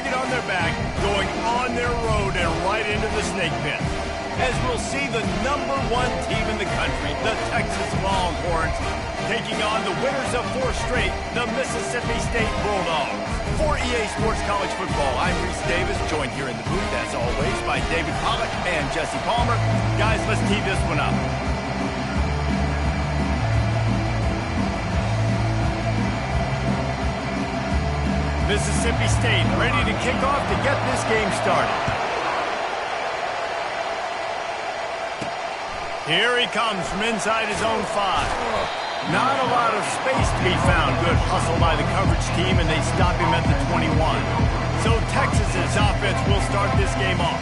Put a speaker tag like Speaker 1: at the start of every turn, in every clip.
Speaker 1: target on their back, going on their road and right into the snake pit. As we'll see the #1 team in the country, the Texas Longhorns, taking on the winners of 4 straight, the Mississippi State Bulldogs. For EA Sports College Football, I'm Reese Davis, joined here in the booth, as always, by David Pollack and Jesse Palmer. Guys, let's tee this one up. Mississippi State ready to kick off to get this game started. Here he comes from inside his own 5. Not a lot of space to be found. Good hustle by the coverage team, and they stop him at the 21. So Texas's offense will start this game off.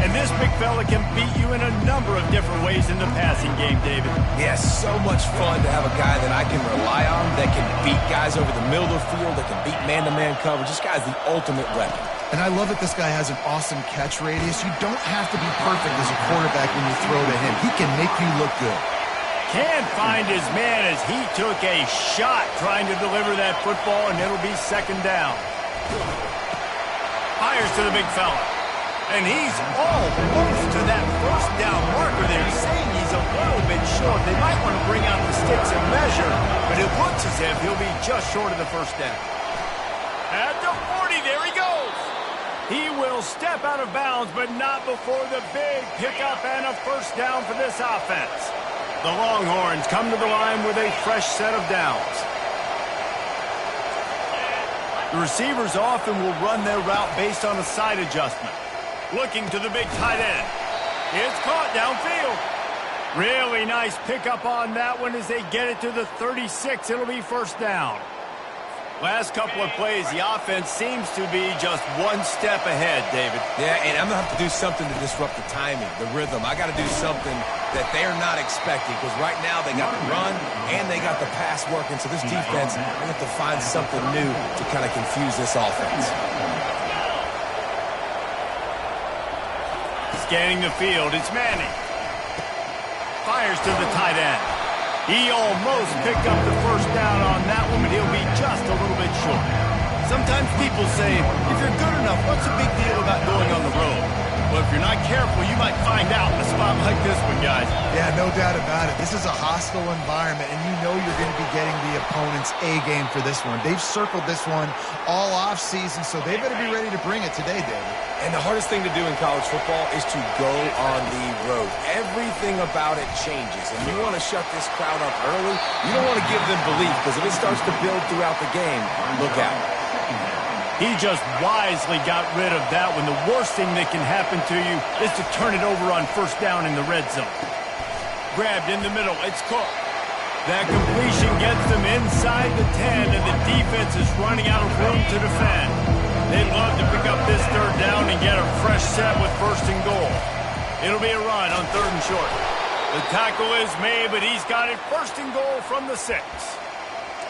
Speaker 1: And this big fella can beat you in a number of different ways in the passing game, David.
Speaker 2: Yeah, so much fun to have a guy that I can rely on, that can beat guys over the middle of the field, that can beat man-to-man coverage. This guy's the ultimate weapon.
Speaker 3: And I love that this guy has an awesome catch radius. You don't have to be perfect as a quarterback when you throw to him. He can make you look good.
Speaker 1: Can't find his man as he took a shot trying to deliver that football, and it'll be 2nd down. Fires to the big fella. And he's almost to that 1st down marker there, saying he's a little bit short. They might want to bring out the sticks and measure, but it looks as if he'll be just short of the 1st down. At the 40, there he goes. He will step out of bounds, but not before the big pickup and a 1st down for this offense. The Longhorns come to the line with a fresh set of downs. The receivers often will run their route based on a side adjustment. Looking to the big tight end. It's caught downfield. Really nice pickup on that one as they get it to the 36. It'll be 1st down. Last couple of plays, the offense seems to be just one step ahead, David.
Speaker 2: Yeah, and I'm going to have to do something to disrupt the timing, the rhythm. I got to do something that they're not expecting, because right now they got the run and they got the pass working. So this defense, they have to find something new to kind of confuse this offense.
Speaker 1: Scanning the field, it's Manning. Fires to the tight end. He almost picked up the 1st down on that one, but he'll be just a little bit short. Sometimes people say, if you're good enough, what's the big deal about going on the road? Well, if you're not careful, you might find out in a spot like this one, guys.
Speaker 3: Yeah, no doubt about it. This is a hostile environment, and you know you're going to be getting the opponent's A game for this one. They've circled this one all offseason, so they better be ready to bring it today, David.
Speaker 2: And the hardest thing to do in college football is to go on the road. Everything about it changes, and you want to shut this crowd up early. You don't want to give them belief, because if it starts to build throughout the game, look out.
Speaker 1: He just wisely got rid of that one. The worst thing that can happen to you is to turn it over on 1st down in the red zone. Grabbed in the middle, it's Cook. That completion gets them inside the 10, and the defense is running out of room to defend. They'd love to pick up this 3rd down and get a fresh set with 1st and goal. It'll be a run on 3rd and short. The tackle is made, but he's got it 1st and goal from the 6.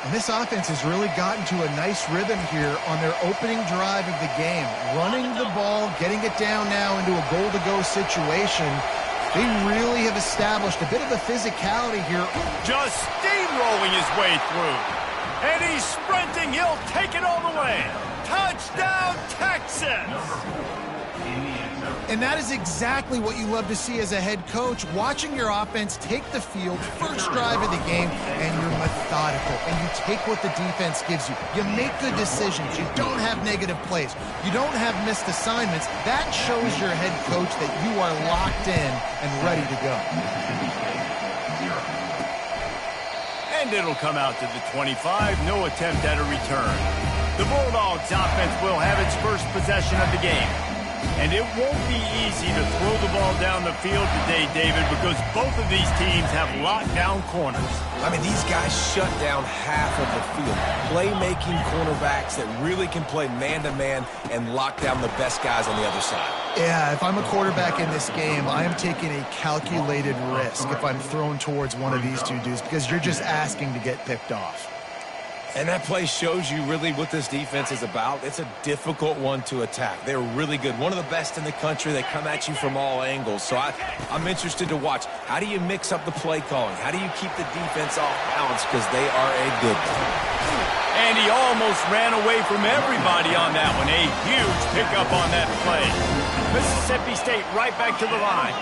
Speaker 3: And this offense has really gotten to a nice rhythm here on their opening drive of the game. Running the ball, getting it down now into a goal-to-go situation. They really have established a bit of a physicality here.
Speaker 1: Just steamrolling his way through. And he's sprinting. He'll take it all the way. Touchdown, Texas!
Speaker 3: And that is exactly what you love to see as a head coach, watching your offense take the field, 1st drive of the game, and you're methodical, and you take what the defense gives you. You make good decisions. You don't have negative plays. You don't have missed assignments. That shows your head coach that you are locked in and ready to go.
Speaker 1: And it'll come out to the 25. No attempt at a return. The Bulldogs offense will have its 1st possession of the game. And it won't be easy to throw the ball down the field today, David, because both of these teams have lockdown corners.
Speaker 2: I mean, these guys shut down half of the field. Playmaking cornerbacks that really can play man-to-man and lock down the best guys on the other side.
Speaker 3: Yeah, if I'm a quarterback in this game, I am taking a calculated risk if I'm thrown towards one of these two dudes, because you're just asking to get picked off.
Speaker 2: And that play shows you really what this defense is about. It's a difficult one to attack. They're really good. One of the best in the country. They come at you from all angles. So I'm interested to watch. How do you mix up the play calling? How do you keep the defense off balance? Because they are a good one.
Speaker 1: And he almost ran away from everybody on that one. A huge pickup on that play. Mississippi State right back to the line.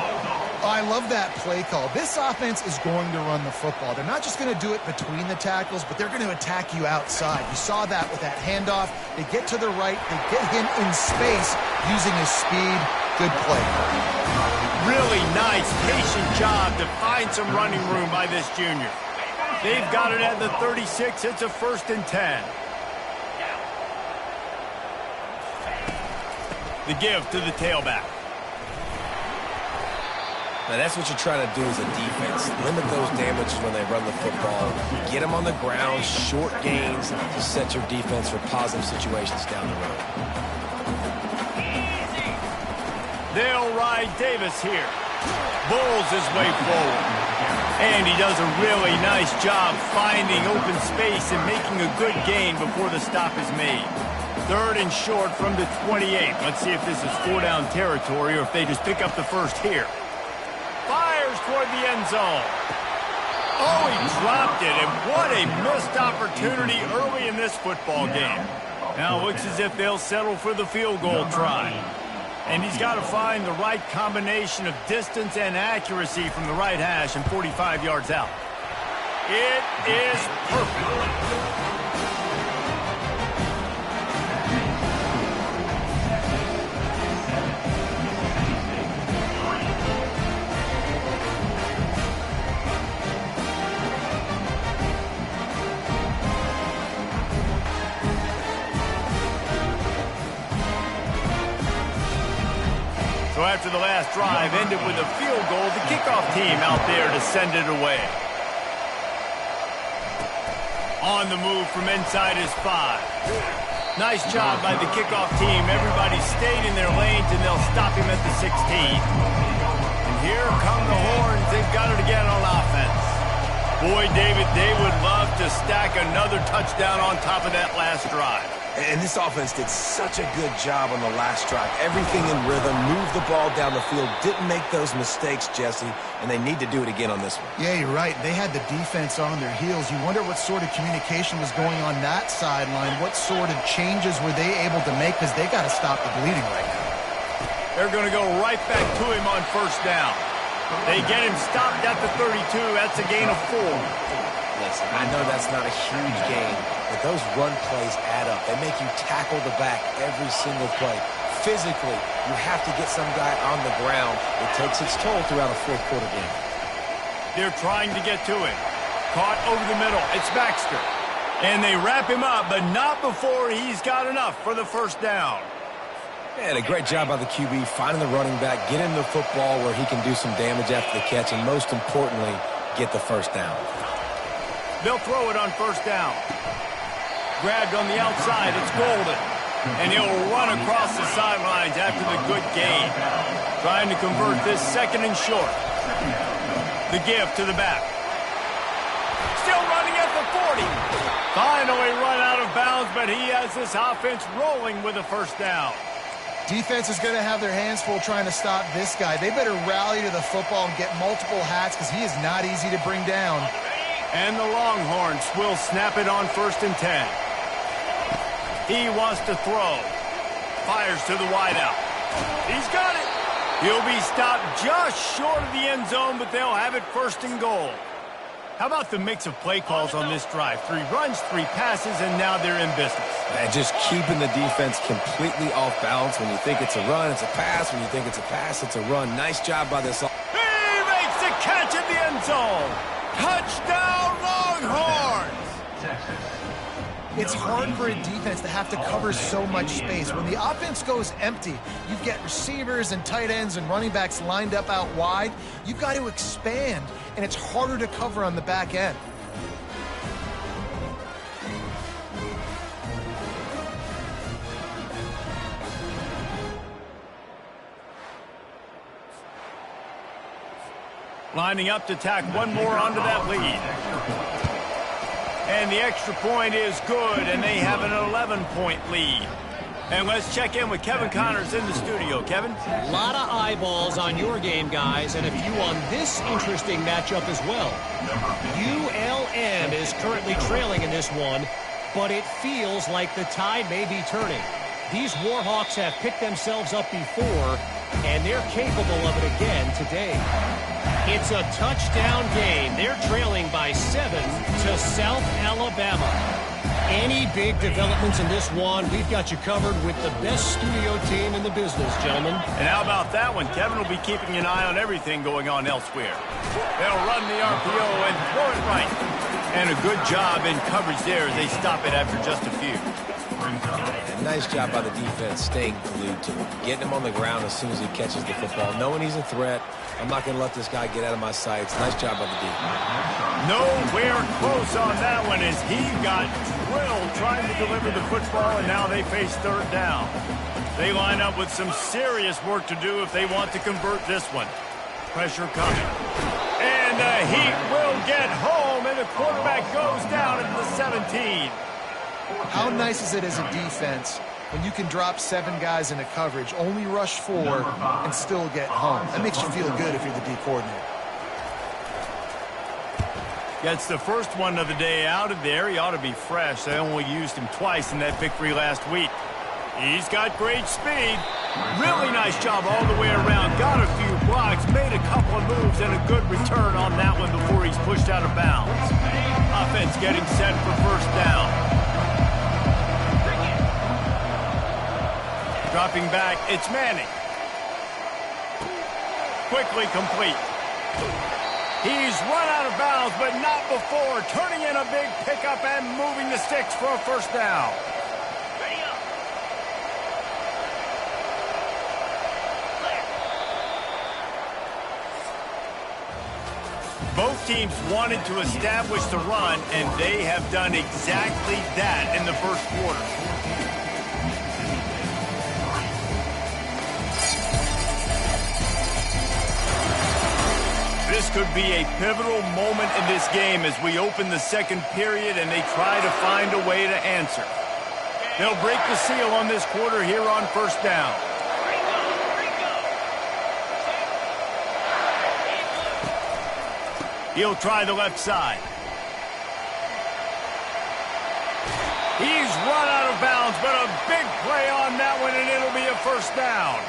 Speaker 3: I love that play call. This offense is going to run the football. They're not just going to do it between the tackles, but they're going to attack you outside. You saw that with that handoff. They get to the right. They get him in space using his speed. Good play.
Speaker 1: Really nice, patient job to find some running room by this junior. They've got it at the 36. It's a 1st and 10. The give to the tailback.
Speaker 2: Now, that's what you're trying to do as a defense. Limit those damages when they run the football. Get them on the ground, short gains to set your defense for positive situations down the road.
Speaker 1: They'll ride Davis here. Bulls his way forward. And he does a really nice job finding open space and making a good gain before the stop is made. 3rd and short from the 28. Let's see if this is 4-down territory or if they just pick up the first here. Fires toward the end zone. Oh, he dropped it, and what a missed opportunity early in this football game. Now it looks as if they'll settle for the field goal try. And he's got to find the right combination of distance and accuracy from the right hash and 45 yards out. It is perfect. So after the last drive ended with a field goal, the kickoff team out there to send it away. On the move from inside his 5. Nice job by the kickoff team. Everybody stayed in their lanes, and they'll stop him at the 16. And here come the horns. They've got it again on offense. Boy, David, they would love to stack another touchdown on top of that last drive.
Speaker 2: And this offense did such a good job on the last drive. Everything in rhythm, moved the ball down the field, didn't make those mistakes, Jesse, and they need to do it again on this one.
Speaker 3: Yeah, you're right. They had the defense on their heels. You wonder what sort of communication was going on that sideline. What sort of changes were they able to make, because they got to stop the bleeding right now.
Speaker 1: They're going to go right back to him on 1st down. They get him stopped at the 32. That's a gain of 4.
Speaker 2: Listen, I know that's not a huge gain, but those run plays add up. They make you tackle the back every single play. Physically, you have to get some guy on the ground. It takes its toll throughout a 4th quarter game.
Speaker 1: They're trying to get to him. Caught over the middle. It's Baxter. And they wrap him up, but not before he's got enough for the 1st down.
Speaker 2: And a great job by the QB, finding the running back, get him the football where he can do some damage after the catch, and most importantly, get the 1st down.
Speaker 1: They'll throw it on 1st down. Grabbed on the outside. It's Golden. And he'll run across the sidelines after the good gain. Trying to convert this 2nd and short. The give to the back. Still running at the 40. Finally run out of bounds, but he has this offense rolling with a 1st down.
Speaker 3: Defense is going to have their hands full trying to stop this guy. They better rally to the football and get multiple hats, because he is not easy to bring down.
Speaker 1: And the Longhorns will snap it on 1st and 10. He wants to throw. Fires to the wideout. He's got it. He'll be stopped just short of the end zone, but they'll have it 1st and goal. How about the mix of play calls on this drive? 3 runs, 3 passes, and now they're in business.
Speaker 2: And just keeping the defense completely off balance. When you think it's a run, it's a pass. When you think it's a pass, it's a run. Nice job by this.
Speaker 1: He makes the catch in the end zone. Touchdown, Longhorns!
Speaker 3: It's hard for a defense to have to cover so much space. When the offense goes empty, you get receivers and tight ends and running backs lined up out wide. You've got to expand, and it's harder to cover on the back end.
Speaker 1: Lining up to tack one more onto that lead. And the extra point is good, and they have an 11-point lead. And let's check in with Kevin Connors in the studio. Kevin?
Speaker 4: A lot of eyeballs on your game, guys, and a few on this interesting matchup as well. ULM is currently trailing in this one, but it feels like the tide may be turning. These Warhawks have picked themselves up before, and they're capable of it again today. It's a touchdown game. They're trailing by 7 to South Alabama. Any big developments in this one, we've got you covered with the best studio team in the business, gentlemen.
Speaker 1: And how about that one? Kevin will be keeping an eye on everything going on elsewhere. They'll run the RPO and throw it right. And a good job in coverage there as they stop it after just a few.
Speaker 2: And nice job by the defense staying glued to him, getting him on the ground as soon as he catches the football, knowing he's a threat. I'm not going to let this guy get out of my sights. Nice job by the defense.
Speaker 1: Nowhere close on that one as he got drilled trying to deliver the football, and now they face third down. They line up with some serious work to do if they want to convert this one. Pressure coming. And the Heat will get home, and the quarterback goes down at the 17.
Speaker 3: How nice is it as a defense when you can drop 7 guys into coverage, only rush 4, and still get home? That makes you feel good if you're the D coordinator.
Speaker 1: Gets the first one of the day out of there. He ought to be fresh. They only used him twice in that victory last week. He's got great speed. Really nice job all the way around. Got a few blocks, made a couple of moves, and a good return on that one before he's pushed out of bounds. Offense getting set for first down. Dropping back, it's Manning. Quickly complete. He's run out of bounds, but not before. Turning in a big pickup and moving the sticks for a first down. Both teams wanted to establish the run, and they have done exactly that in the first quarter. This could be a pivotal moment in this game as we open the second period and they try to find a way to answer. They'll break the seal on this quarter here on first down. He'll try the left side. He's run out of bounds, but a big play on that one, and it'll be a first down.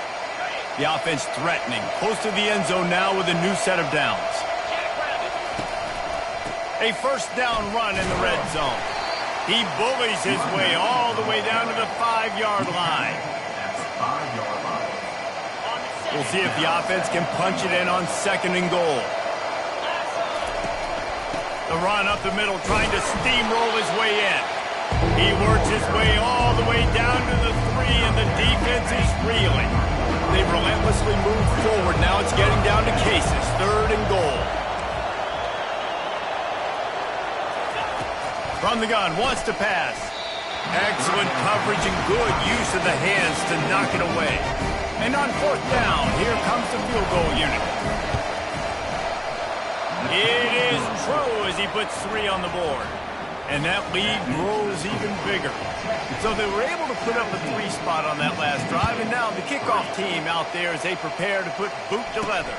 Speaker 1: The offense threatening, close to the end zone now with a new set of downs. A first down run in the red zone. He bullies his way all the way down to the 5-yard line. We'll see if the offense can punch it in on second and goal. The run up the middle, trying to steamroll his way in. He works his way all the way down to the 3, and the defense is reeling. They've relentlessly moved forward. Now it's getting down to cases. Third and goal. From the gun, wants to pass. Excellent coverage and good use of the hands to knock it away. And on fourth down, here comes the field goal unit. It is true as he puts 3 on the board. And that lead grows even bigger. So they were able to put up a 3 spot on that last drive, and now the kickoff team out there as they prepare to put boot to leather.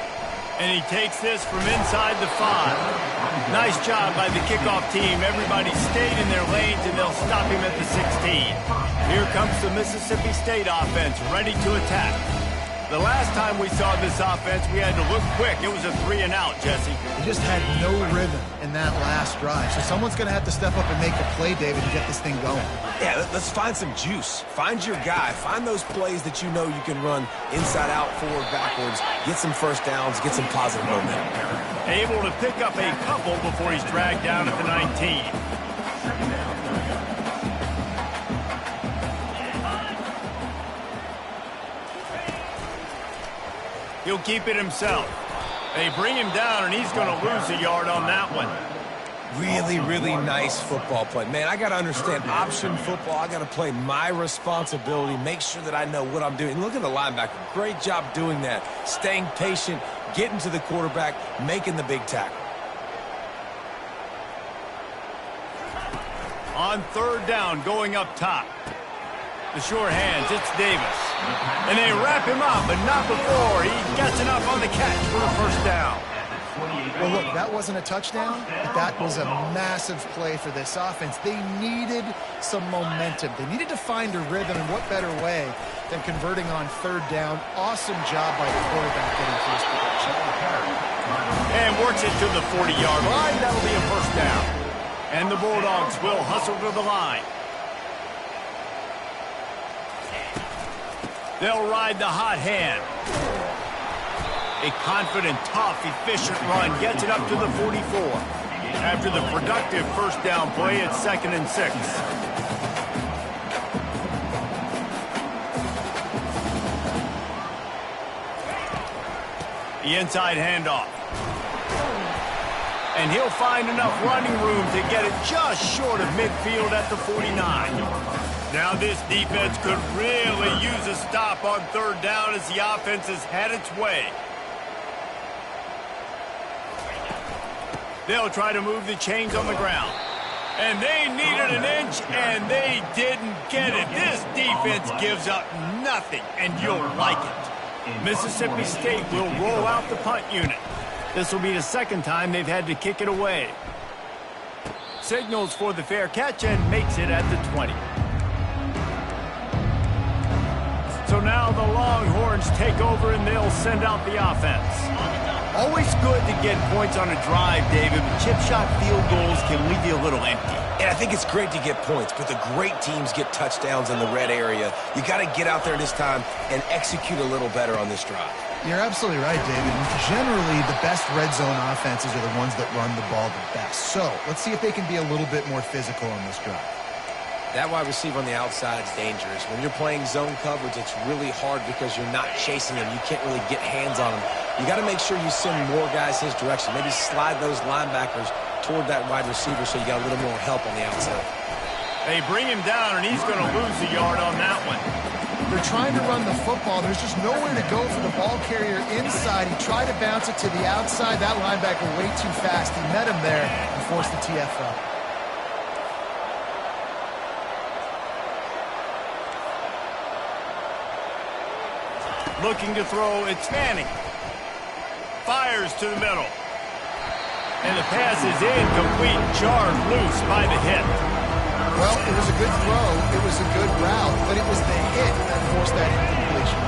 Speaker 1: And he takes this from inside the 5. Nice job by the kickoff team. Everybody stayed in their lanes, and they'll stop him at the 16. Here comes the Mississippi State offense, ready to attack. The last time we saw this offense, we had to look quick. It was a 3-and-out, Jesse.
Speaker 3: He just had no rhythm in that last drive. So someone's going to have to step up and make a play, David, to get this thing going.
Speaker 2: Yeah, let's find some juice. Find your guy. Find those plays that you know you can run inside out, forward, backwards. Get some first downs. Get some positive momentum.
Speaker 1: Able to pick up a couple before he's dragged down at the 19. He'll keep it himself. They bring him down, and he's going to lose a yard on that one.
Speaker 2: Really, really nice football play. Man, I got to understand option football. I got to play my responsibility, make sure that I know what I'm doing. Look at the linebacker. Great job doing that. Staying patient, getting to the quarterback, making the big tackle.
Speaker 1: On third down, going up top. The sure hands, it's Davis. And they wrap him up, but not before he gets enough on the catch for a first down.
Speaker 3: Well, look, that wasn't a touchdown, but that was a massive play for this offense. They needed some momentum. They needed to find a rhythm, and what better way than converting on third down. Awesome job by the quarterback getting first production.
Speaker 1: And works it to the 40-yard line. That'll be a first down. And the Bulldogs will hustle to the line. They'll ride the hot hand. A confident, tough, efficient run gets it up to the 44. After the productive first down play, it's 2nd and 6. The inside handoff. And he'll find enough running room to get it just short of midfield at the 49. Now this defense could really use a stop on third down as the offense has had its way. They'll try to move the chains on the ground. And they needed an inch, and they didn't get it. This defense gives up nothing, and you'll like it. Mississippi State will roll out the punt unit. This will be the second time they've had to kick it away. Signals for the fair catch and makes it at the 20. So now the Longhorns take over and they'll send out the offense. Always good to get points on a drive, David, but chip shot field goals can leave you a little empty.
Speaker 2: And I think it's great to get points, but the great teams get touchdowns in the red area. You got to get out there this time and execute a little better on this drive.
Speaker 3: You're absolutely right, David. Generally, the best red zone offenses are the ones that run the ball the best. So let's see if they can be a little bit more physical on this drive.
Speaker 2: That wide receiver on the outside is dangerous. When you're playing zone coverage, it's really hard because you're not chasing him. You can't really get hands on him. You got to make sure you send more guys his direction. Maybe slide those linebackers toward that wide receiver so you got a little more help on the outside.
Speaker 1: They bring him down, and he's going to lose the yard on that one.
Speaker 3: They're trying to run the football. There's just nowhere to go for the ball carrier inside. He tried to bounce it to the outside. That linebacker way too fast. He met him there and forced the TFL.
Speaker 1: Looking to throw, it's Manning. Fires to the middle. And the pass is incomplete, jarred loose by the hit.
Speaker 3: Well, it was a good throw. It was a good route, but it was the hit that forced that incompletion.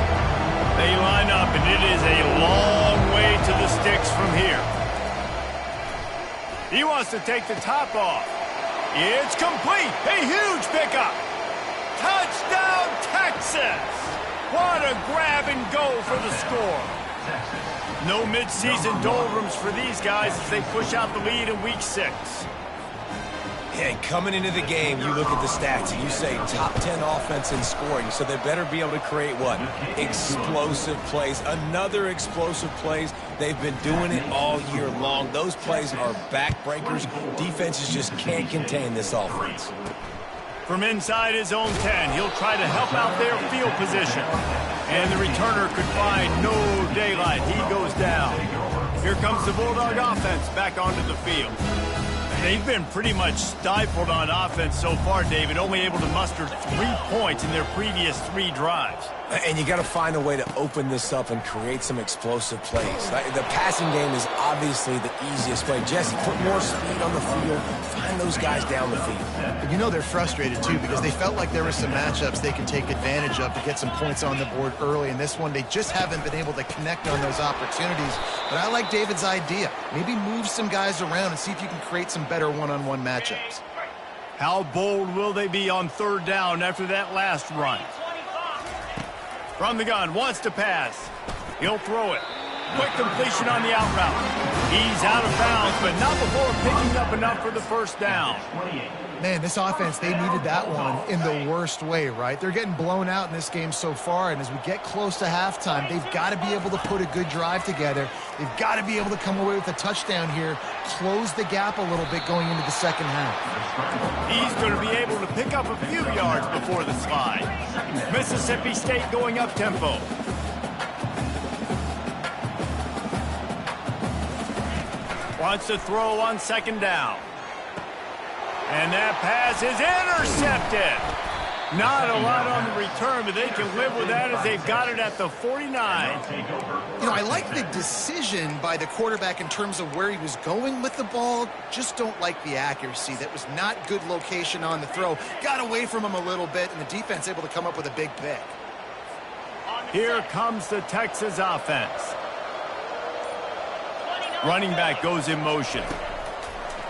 Speaker 1: They line up, and it is a long way to the sticks from here. He wants to take the top off. It's complete. A huge pickup. Touchdown, Texas. What a grab and go for the score. No midseason doldrums for these guys as they push out the lead in Week 6.
Speaker 2: Hey, coming into the game, you look at the stats and you say top 10 offense in scoring, so they better be able to create what? Explosive plays. Another explosive plays. They've been doing it all year long. Those plays are backbreakers. Defenses just can't contain this offense.
Speaker 1: From inside his own 10, he'll try to help out their field position. And the returner could find no daylight. He goes down. Here comes the Bulldog offense back onto the field. They've been pretty much stifled on offense so far, David, only able to muster 3 points in their previous 3 drives.
Speaker 2: And you got to find a way to open this up and create some explosive plays. The passing game is obviously the easiest way. Jesse, put more speed on the field. Find those guys down the field.
Speaker 3: But you know they're frustrated, too, because they felt like there were some matchups they can take advantage of to get some points on the board early. In this one, they just haven't been able to connect on those opportunities. But I like David's idea. Maybe move some guys around and see if you can create some better one-on-one matchups.
Speaker 1: How bold will they be on third down after that last run? From the gun, wants to pass. He'll throw it. Quick completion on the out route. He's out of bounds, but not before picking up enough for the first down.
Speaker 3: Man, this offense, they needed that one in the worst way, right? They're getting blown out in this game so far, and as we get close to halftime, they've got to be able to put a good drive together. They've got to be able to come away with a touchdown here, close the gap a little bit going into the second half.
Speaker 1: He's going to be able to pick up a few yards before the slide. Mississippi State going up-tempo. Wants to throw on second down. And that pass is intercepted. Not a lot on the return, but they can live with that as they've got it at the 49.
Speaker 3: You know, I like the decision by the quarterback in terms of where he was going with the ball. Just don't like the accuracy. That was not good location on the throw. Got away from him a little bit, and the defense able to come up with a big pick.
Speaker 1: Here comes the Texas offense. Running back goes in motion.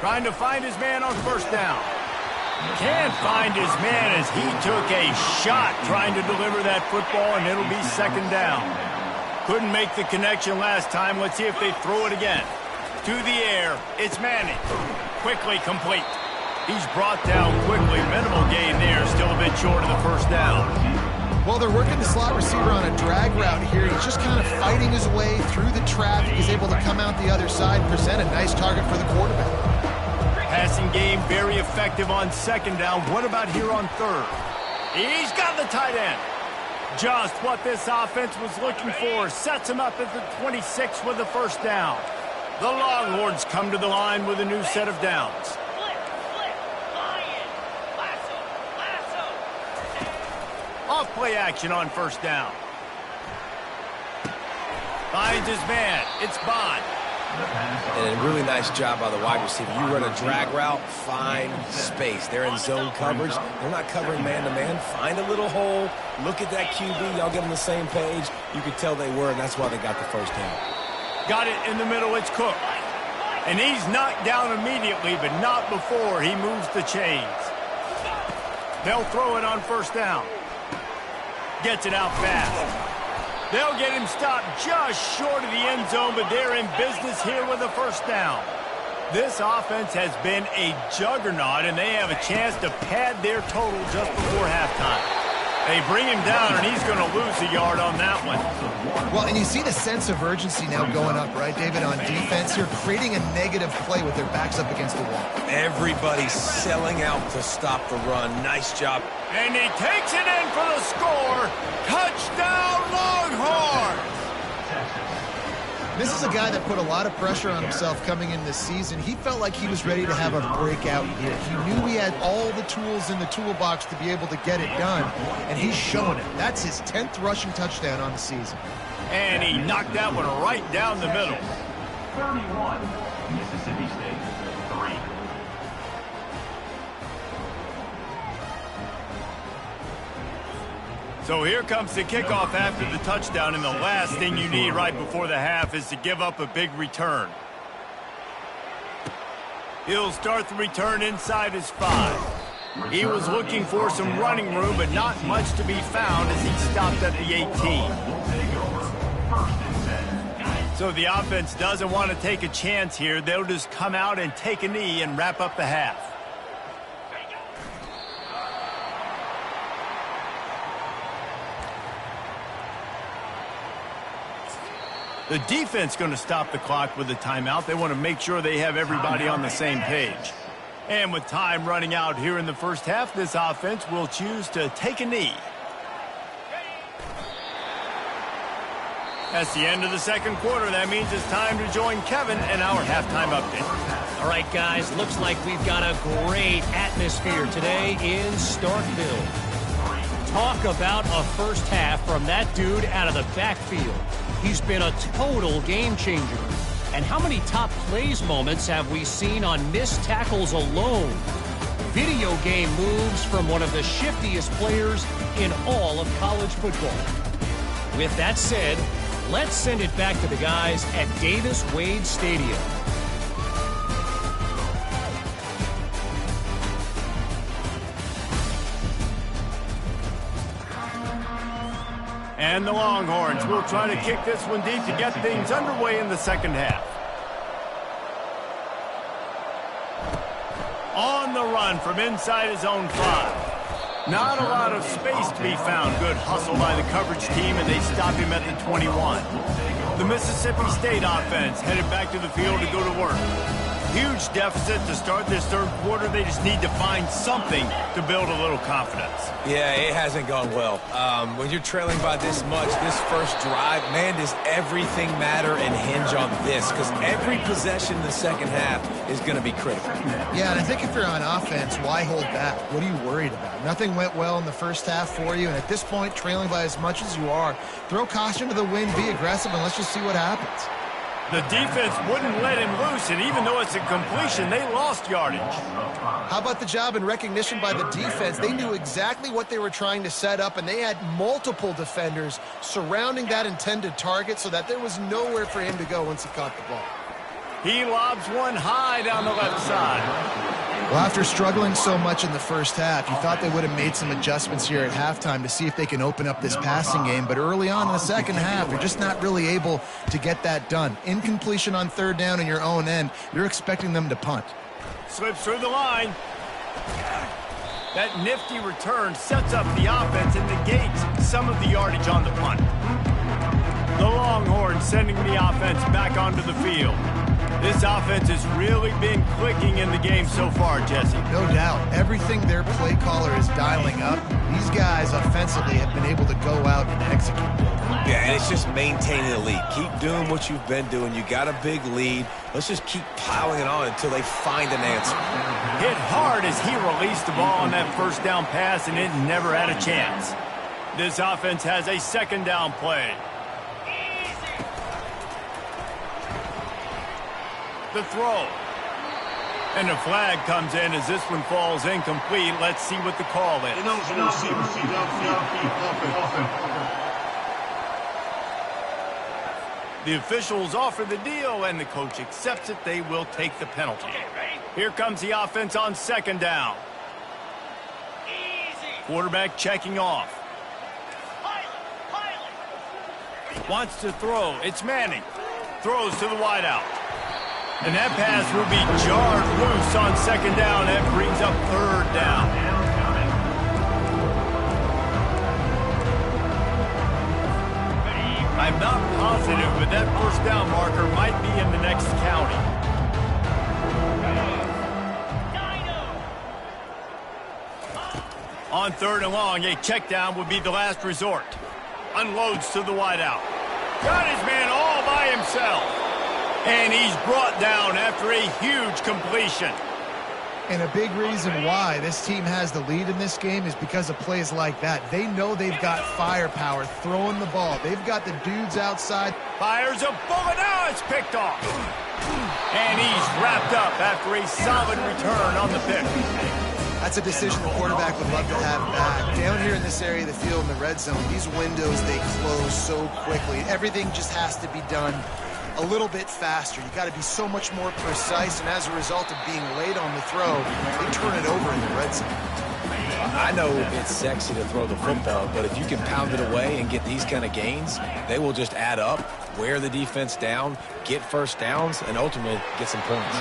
Speaker 1: Trying to find his man on first down. Can't find his man as he took a shot trying to deliver that football, and it'll be second down. Couldn't make the connection last time. Let's see if they throw it again. To the air, it's Manning. Quickly complete. He's brought down quickly. Minimal gain there, still a bit short of the first down.
Speaker 3: Well, they're working the slot receiver on a drag route here. He's just kind of fighting his way through the traffic. He's able to come out the other side and present a nice target for the quarterback.
Speaker 1: Passing game very effective on second down. What about here on third? He's got the tight end. Just what this offense was looking for. Sets him up at the 26 with the first down. The Longhorns come to the line with a new set of downs. Off play action on first down. Finds his man. It's Bond.
Speaker 2: And a really nice job by the wide receiver. You run a drag route, find space. They're in zone coverage. They're not covering man-to-man. Find a little hole. Look at that QB. Y'all get on the same page. You could tell they were, and that's why they got the first down.
Speaker 1: Got it in the middle. It's Cook. And he's knocked down immediately, but not before he moves the chains. They'll throw it on first down. Gets it out fast. They'll get him stopped just short of the end zone, but they're in business here with a first down. This offense has been a juggernaut, and they have a chance to pad their total just before halftime. They bring him down, and he's going to lose a yard on that one.
Speaker 3: Well, and you see the sense of urgency now going up, right, David, on defense here, creating a negative play with their backs up against the wall. Everybody's
Speaker 2: selling out to stop the run. Nice job.
Speaker 1: And he takes it in for the score. Touchdown, Longhorns!
Speaker 3: This is a guy that put a lot of pressure on himself coming in this season. He felt like he was ready to have a breakout year. He knew he had all the tools in the toolbox to be able to get it done, and he's showing it. That's his 10th rushing touchdown on the season.
Speaker 1: And he knocked that one right down the middle.
Speaker 5: 31, Mississippi State, 3.
Speaker 1: So here comes the kickoff after the touchdown, and the last thing you need right before the half is to give up a big return. He'll start the return inside his 5. He was looking for some running room, but not much to be found as he stopped at the 18. So the offense doesn't want to take a chance here. They'll just come out and take a knee and wrap up the half. The defense going to stop the clock with a timeout. They want to make sure they have everybody on the same page. And with time running out here in the first half, this offense will choose to take a knee. That's the end of the second quarter. That means it's time to join Kevin in our halftime update.
Speaker 4: All right, guys, looks like we've got a great atmosphere today in Starkville. Talk about a first half from that dude out of the backfield. He's been a total game changer. And how many top plays moments have we seen on missed tackles alone? Video game moves from one of the shiftiest players in all of college football. With that said, let's send it back to the guys at Davis-Wade Stadium.
Speaker 1: And the Longhorns will try to kick this one deep to get things underway in the second half. On the run from inside his own 5. Not a lot of space to be found. Good hustle by the coverage team, and they stop him at the 21. The Mississippi State offense headed back to the field to go to work. Huge deficit to start this third quarter. They just need to find something to build a little confidence.
Speaker 2: Yeah, it hasn't gone well. When you're trailing by this much, this first drive, man, does everything matter and hinge on this? Because every possession in the second half is going to be critical.
Speaker 3: Yeah, and I think if you're on offense, why hold back? What are you worried about? Nothing went well in the first half for you, and at this point, trailing by as much as you are, throw caution to the wind, be aggressive, and let's just see what happens.
Speaker 1: The defense wouldn't let him loose, and even though it's a completion, they lost yardage.
Speaker 3: How about the job and recognition by the defense? They knew exactly what they were trying to set up, and they had multiple defenders surrounding that intended target so that there was nowhere for him to go once he caught the ball.
Speaker 1: He lobs one high down the left side.
Speaker 3: Well, after struggling so much in the first half, you thought they would have made some adjustments here at halftime to see if they can open up this passing game. But early on in the second half, you're just not really able to get that done. Incompletion on third down in your own end, you're expecting them to punt.
Speaker 1: Slips through the line. That nifty return sets up the offense and negates some of the yardage on the punt. The Longhorns sending the offense back onto the field. This offense has really been clicking in the game so far, Jesse.
Speaker 3: No doubt. Everything their play caller is dialing up, these guys offensively have been able to go out and execute.
Speaker 2: Yeah, and it's just maintaining the lead. Keep doing what you've been doing. You got a big lead. Let's just keep piling it on until they find an answer.
Speaker 1: Hit hard as he released the ball on that first down pass, and it never had a chance. This offense has a second down play. The throw. And a flag comes in as this one falls incomplete. Let's see what the call is. The officials offer the deal, and the coach accepts it. They will take the penalty. Here comes the offense on second down. Quarterback checking off. Wants to throw. It's Manning. Throws to the wideout. And that pass will be jarred loose on second down. That brings up third down. I'm not positive, but that first down marker might be in the next county. On third and long, a check down would be the last resort. Unloads to the wideout. Got his man all by himself. And he's brought down after a huge completion.
Speaker 3: And a big reason why this team has the lead in this game is because of plays like that. They know they've got firepower throwing the ball. They've got the dudes outside.
Speaker 1: Fires a bullet. Now it's picked off. And he's wrapped up after a solid return on the pick.
Speaker 3: That's a decision the quarterback would love to have back. Down here in this area of the field in the red zone, these windows, they close so quickly. Everything just has to be done a little bit faster. You got to be so much more precise, and as a result of being late on the throw, they turn it over in the red zone.
Speaker 2: I know it's sexy to throw the football, but if you can pound it away and get these kind of gains, they will just add up, wear the defense down, get first downs, and ultimately get some points.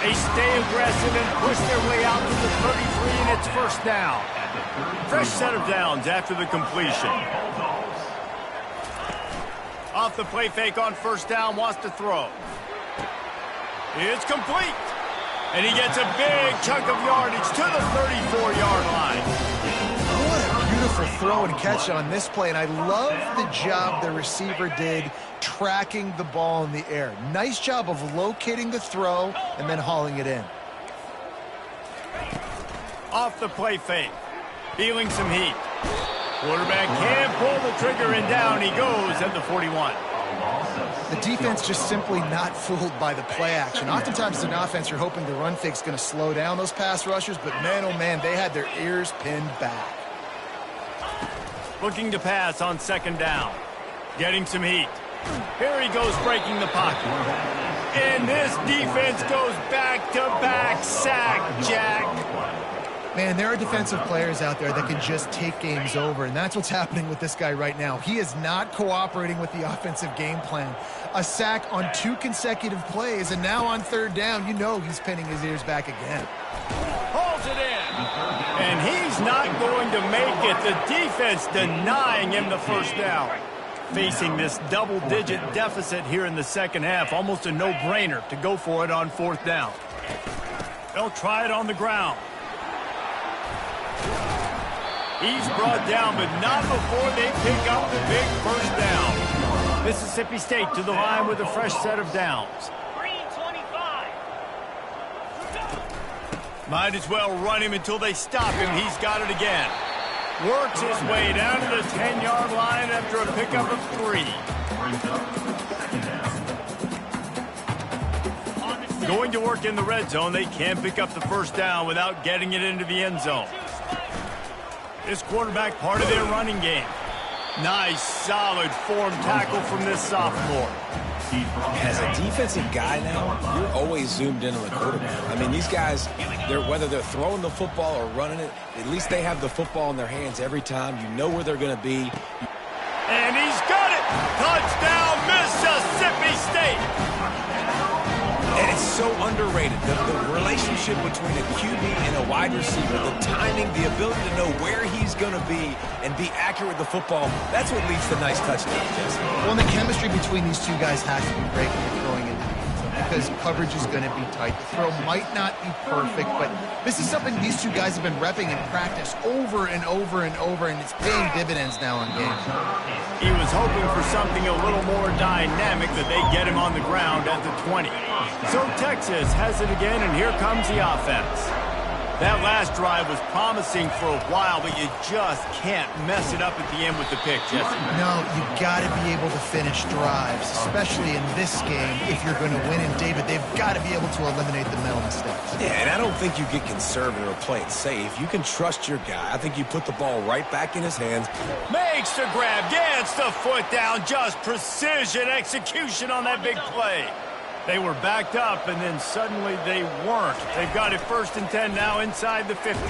Speaker 1: They stay aggressive and push their way out to the 33, and it's first down. Fresh set of downs after the completion. Off the play fake on first down, wants to throw. It's complete. And he gets a big chunk of yardage to the 34-yard line.
Speaker 3: What a beautiful throw and catch on this play, and I love the job the receiver did tracking the ball in the air. Nice job of locating the throw and then hauling it in.
Speaker 1: Off the play fake. Feeling some heat. Quarterback can pull the trigger, and down he goes at the 41.
Speaker 3: The defense just simply not fooled by the play action. Oftentimes as an offense, you're hoping the run fake's going to slow down those pass rushers, but man, oh man, they had their ears pinned back.
Speaker 1: Looking to pass on second down. Getting some heat. Here he goes breaking the pocket. And this defense goes back-to-back sack, Jack.
Speaker 3: Man, there are defensive players out there that can just take games over, and that's what's happening with this guy right now. He is not cooperating with the offensive game plan. A sack on 2 consecutive plays, and now on third down, you know he's pinning his ears back again.
Speaker 1: Pulls it in. And he's not going to make it. The defense denying him the first down. facing this double-digit deficit here in the second half. Almost a no-brainer to go for it on fourth down. They'll try it on the ground. He's brought down, but not before they pick up the big first down. Mississippi State to the line with a fresh set of downs. Might as well run him until they stop him. He's got it again. Works his way down to the 10-yard line after a pickup of 3. Going to work in the red zone. They can't pick up the first down without getting it into the end zone. This quarterback part of their running game. Nice, solid form tackle from this sophomore.
Speaker 2: As a defensive guy now, you're always zoomed in on the quarterback. I mean, these guys, whether they're throwing the football or running it, at least they have the football in their hands every time. You know where they're going to be.
Speaker 1: And he's got it! Touchdown, Mississippi State!
Speaker 2: And it's so underrated, the relationship between a QB and a wide receiver, the timing, the ability to know where he's going to be and be accurate with the football, that's what leads to nice touchdowns, Jesse.
Speaker 3: Well, and the chemistry between these two guys has to be great when you're throwing into the end zone because coverage is going to be tight. The throw might not be perfect, but this is something these two guys have been repping in practice over and over and over, and it's paying dividends now in games.
Speaker 1: He was hoping for something a little more dynamic that they get him on the ground at the 20. So Texas has it again, and here comes the offense. That last drive was promising for a while, but you just can't mess it up at the end with the pick, Jesse.
Speaker 3: No, you got to be able to finish drives, especially in this game if you're going to win. And David, they've got to be able to eliminate the mental mistakes.
Speaker 2: Yeah, and I don't think you get conservative or play it safe. You can trust your guy. I think you put the ball right back in his hands.
Speaker 1: Makes the grab, gets the foot down, just precision execution on that big play. They were backed up, and then suddenly they weren't. They've got it 1st and 10 now inside the 50.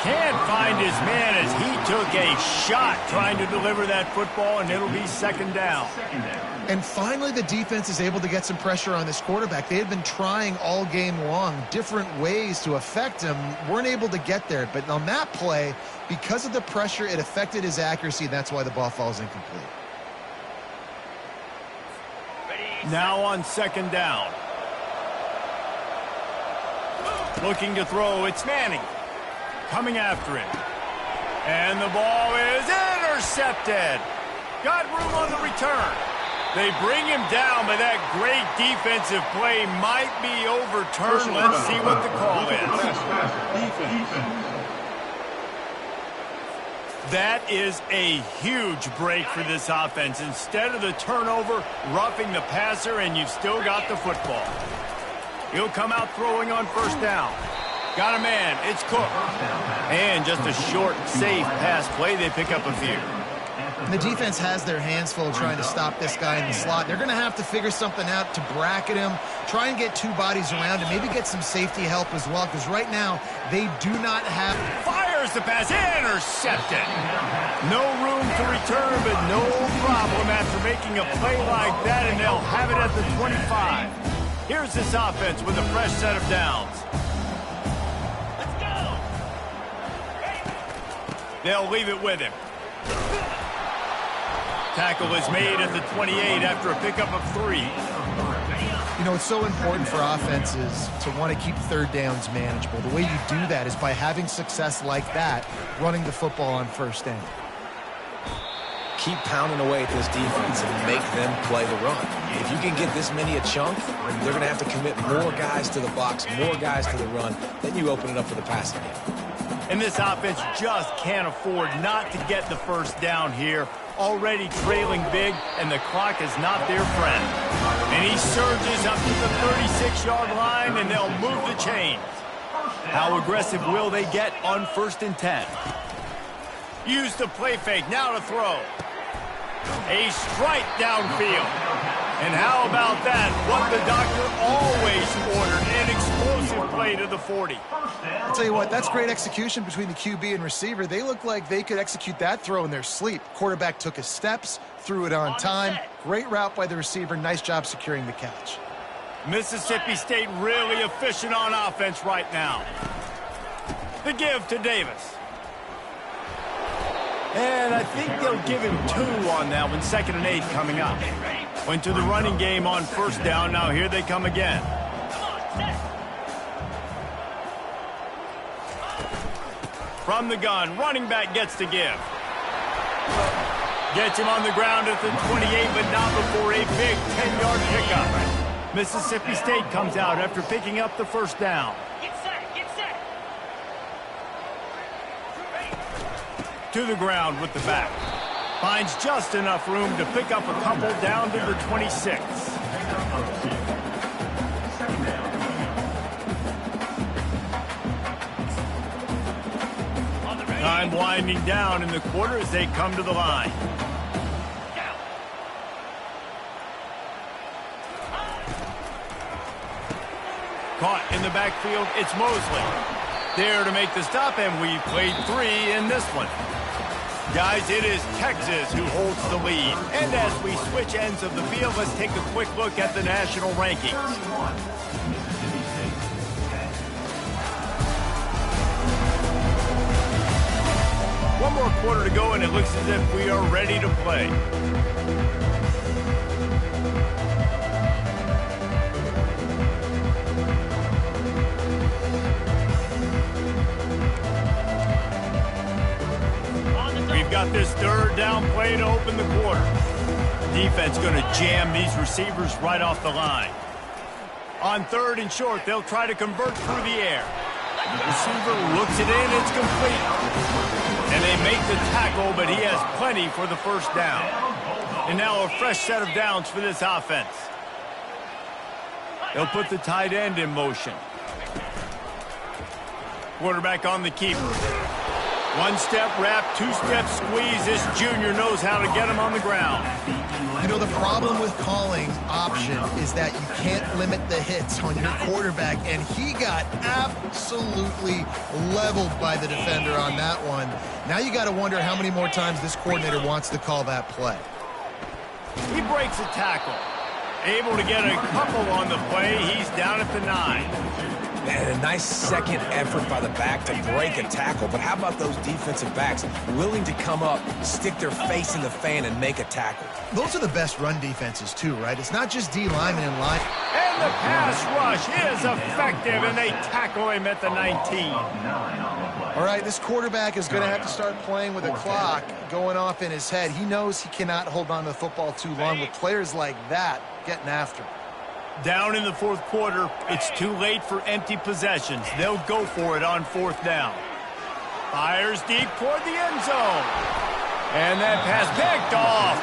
Speaker 1: Can't find his man as he took a shot trying to deliver that football, and it'll be 2nd down.
Speaker 3: And finally, the defense is able to get some pressure on this quarterback. They had been trying all game long different ways to affect him, weren't able to get there. But on that play, because of the pressure, it affected his accuracy, and that's why the ball falls incomplete.
Speaker 1: Now on 2nd down. Looking to throw, it's Manning. Coming after him. And the ball is intercepted. Got room on the return. They bring him down, but that great defensive play might be overturned. Let's see what the call is. That is a huge break for this offense. Instead of the turnover, roughing the passer, and you've still got the football. He'll come out throwing on 1st down. Got a man. It's Cook. And just a short, safe pass play. They pick up a few.
Speaker 3: And the defense has their hands full trying to stop this guy in the slot. They're going to have to figure something out to bracket him, try and get 2 bodies around him, maybe get some safety help as well, because right now they do not have...
Speaker 1: Fires the pass, intercepted. No room to return, but no problem after making a play like that, and they'll have it at the 25. Here's this offense with a fresh set of downs. Let's go. They'll leave it with him. Tackle is made at the 28 after a pickup of 3.
Speaker 3: You know, it's so important for offenses to want to keep 3rd downs manageable. The way you do that is by having success like that, running the football on 1st down.
Speaker 2: Keep pounding away at this defense and make them play the run. If you can get this many a chunk, they're going to have to commit more guys to the box, more guys to the run. Then you open it up for the passing game.
Speaker 1: And this offense just can't afford not to get the 1st down here. Already trailing big, and the clock is not their friend. And he surges up to the 36-yard line, and they'll move the chains. How aggressive will they get on 1st and 10? Use the play fake, now to throw. A strike downfield. And how about that? What the doctor always ordered, an explosive play to the 40.
Speaker 3: I'll tell you what, that's great execution between the QB and receiver. They look like they could execute that throw in their sleep. Quarterback took his steps, threw it on time. Great route by the receiver. Nice job securing the catch.
Speaker 1: Mississippi State really efficient on offense right now. The give to Davis. And I think they'll give him 2 on that one. 2nd and 8 coming up. Went to the running game on 1st down. Now here they come again. From the gun, running back gets to give. Gets him on the ground at the 28, but not before a big 10-yard pickup. Mississippi State comes out after picking up the 1st down. To the ground with the back. Finds just enough room to pick up a couple down to the 26. Time winding down in the quarter as they come to the line. Caught in the backfield, it's Mosley. There to make the stop, and we played 3 in this one. Guys, it is Texas who holds the lead. And as we switch ends of the field, let's take a quick look at the national rankings. One more quarter to go, and it looks as if we are ready to play. We've got this 3rd down play to open the quarter. Defense going to jam these receivers right off the line. On 3rd and short, they'll try to convert through the air. The receiver looks it in, it's complete. And they make the tackle, but he has plenty for the 1st down. And now a fresh set of downs for this offense. They'll put the tight end in motion. Quarterback on the keeper. 1-step wrap, 2-step squeeze. This junior knows how to get him on the ground.
Speaker 3: You know, the problem with calling option is that you can't limit the hits on your quarterback, and he got absolutely leveled by the defender on that one. Now you got to wonder how many more times this coordinator wants to call that play.
Speaker 1: He breaks a tackle. Able to get a couple on the play. He's down at the 9.
Speaker 2: Man, a nice second effort by the back to break a tackle. But how about those defensive backs willing to come up, stick their face in the fan, and make a tackle?
Speaker 3: Those are the best run defenses, too, right? It's not just D linemen in line.
Speaker 1: And the pass rush is effective, and they tackle him at the 19.
Speaker 3: All right, this quarterback is going to have to start playing with a clock going off in his head. He knows he cannot hold on to the football too long with players like that getting after him.
Speaker 1: Down in the 4th quarter, it's too late for empty possessions. They'll go for it on 4th down. Fires deep toward the end zone. And that pass picked off.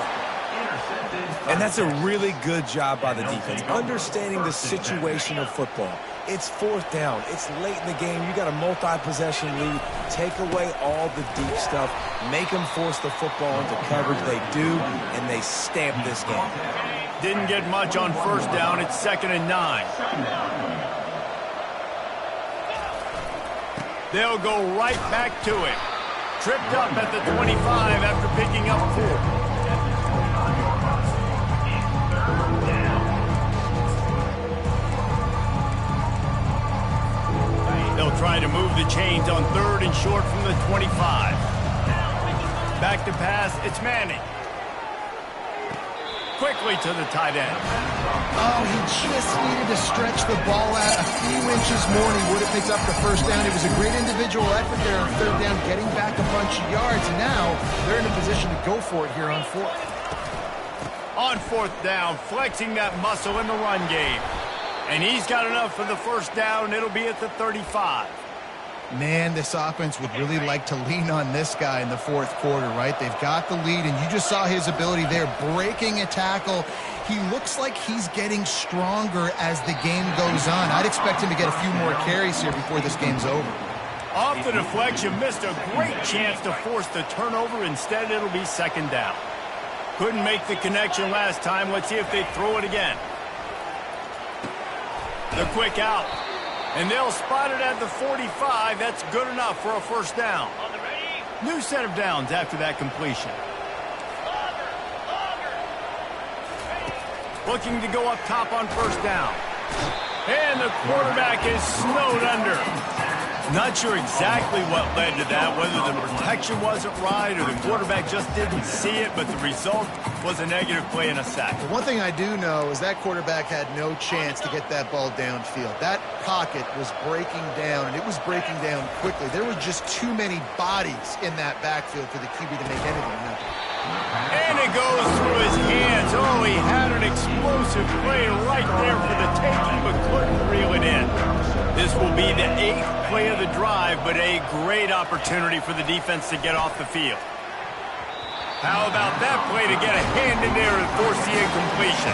Speaker 2: And that's a really good job by the defense, understanding the situation of football. It's 4th down. It's late in the game. You got a multi-possession lead. Take away all the deep stuff. Make them force the football into coverage. They do, and they stamp this game.
Speaker 1: Didn't get much on 1st down. It's 2nd and 9. They'll go right back to it. Tripped up at the 25 after picking up 4. They'll try to move the chains on 3rd and short from the 25. Back to pass, it's Manning. Quickly to the tight end.
Speaker 3: Oh, he just needed to stretch the ball out a few inches more, and he would have picked up the 1st down. It was a great individual effort there on 3rd down, getting back a bunch of yards. And now they're in a position to go for it here on 4th.
Speaker 1: On 4th down, flexing that muscle in the run game. And he's got enough for the 1st down. It'll be at the 35.
Speaker 3: Man, this offense would really like to lean on this guy in the 4th quarter, right? They've got the lead, and you just saw his ability there, breaking a tackle. He looks like he's getting stronger as the game goes on. I'd expect him to get a few more carries here before this game's over.
Speaker 1: Off the deflection, missed a great chance to force the turnover. Instead, it'll be 2nd down. Couldn't make the connection last time. Let's see if they throw it again. The quick out. And they'll spot it at the 45. That's good enough for a 1st down. New set of downs after that completion. Looking to go up top on 1st down. And the quarterback is snowed under. Not sure exactly what led to that, whether the protection wasn't right or the quarterback just didn't see it, but the result was a negative play and a sack.
Speaker 3: The one thing I do know is that quarterback had no chance to get that ball downfield. That pocket was breaking down, and it was breaking down quickly. There were just too many bodies in that backfield for the QB to make anything happen.
Speaker 1: And it goes through his hands. Oh, he had an explosive play right there for the taking, but couldn't reel it in. This will be the 8th play of the drive, but a great opportunity for the defense to get off the field. How about that play to get a hand in there and force the incompletion?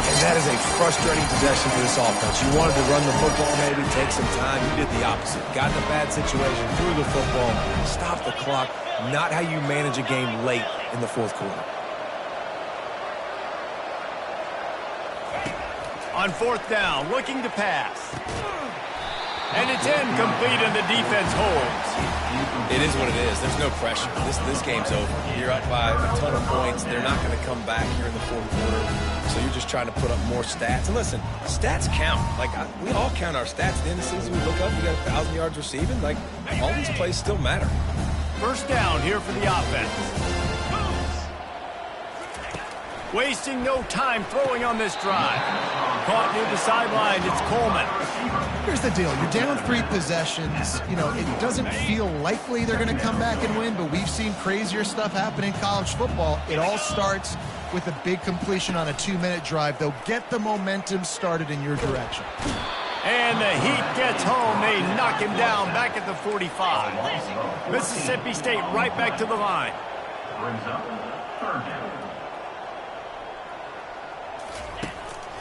Speaker 2: And that is a frustrating possession for this offense. You wanted to run the football, maybe take some time. You did the opposite. Got in a bad situation, threw the football, stopped the clock. Not how you manage a game late in the 4th quarter.
Speaker 1: On 4th down, looking to pass. And it's incomplete, and the defense holds.
Speaker 2: It is what it is. There's no pressure. This game's over. You're up by a ton of points. They're not going to come back here in the 4th quarter. So you're just trying to put up more stats. And listen, stats count. We all count our stats. At the end of the season, we look up, you got 1,000 yards receiving. All these plays still matter.
Speaker 1: 1st down here for the offense. Wasting no time throwing on this drive. Caught near the sideline, it's Coleman.
Speaker 3: Here's the deal. You're down 3 possessions. You know, it doesn't feel likely they're going to come back and win, but we've seen crazier stuff happen in college football. It all starts with a big completion on a 2-minute drive. They'll get the momentum started in your direction.
Speaker 1: And the Heat gets home. They knock him down back at the 45. Mississippi State right back to the line.
Speaker 5: Brings up 3rd down.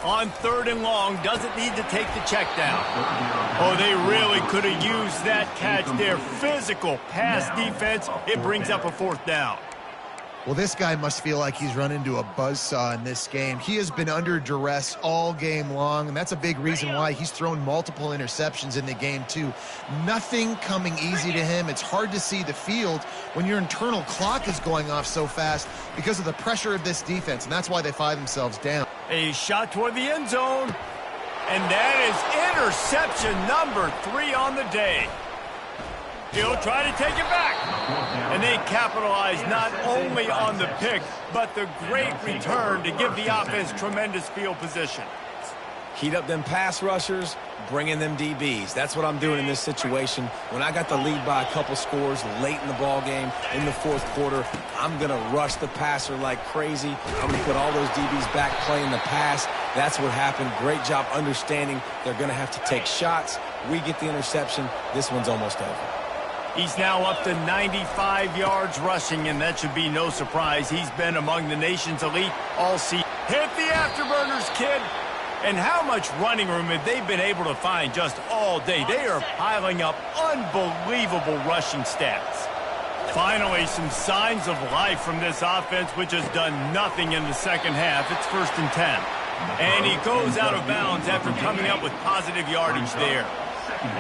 Speaker 1: On 3rd and long, doesn't need to take the check down. Oh, they really could have used that catch there. Physical pass defense. It brings up a 4th down.
Speaker 3: Well, this guy must feel like he's run into a buzzsaw in this game. He has been under duress all game long, and that's a big reason why he's thrown multiple interceptions in the game, too. Nothing coming easy to him. It's hard to see the field when your internal clock is going off so fast because of the pressure of this defense, and that's why they find themselves down.
Speaker 1: A shot toward the end zone, and that is interception number 3 on the day. He'll try to take it back. And they capitalize not only on the pick, but the great return to give the offense tremendous field position.
Speaker 2: Heat up them pass rushers, bring in them DBs. That's what I'm doing in this situation. When I got the lead by a couple scores late in the ball game, in the 4th quarter, I'm going to rush the passer like crazy. I'm going to put all those DBs back playing the pass. That's what happened. Great job understanding they're going to have to take shots. We get the interception. This one's almost over.
Speaker 1: He's now up to 95 yards rushing, and that should be no surprise. He's been among the nation's elite all season. Hit the afterburners, kid. And how much running room have they been able to find just all day? They are piling up unbelievable rushing stats. Finally, some signs of life from this offense, which has done nothing in the 2nd half. It's 1st and 10. And he goes out of bounds after coming up with positive yardage there.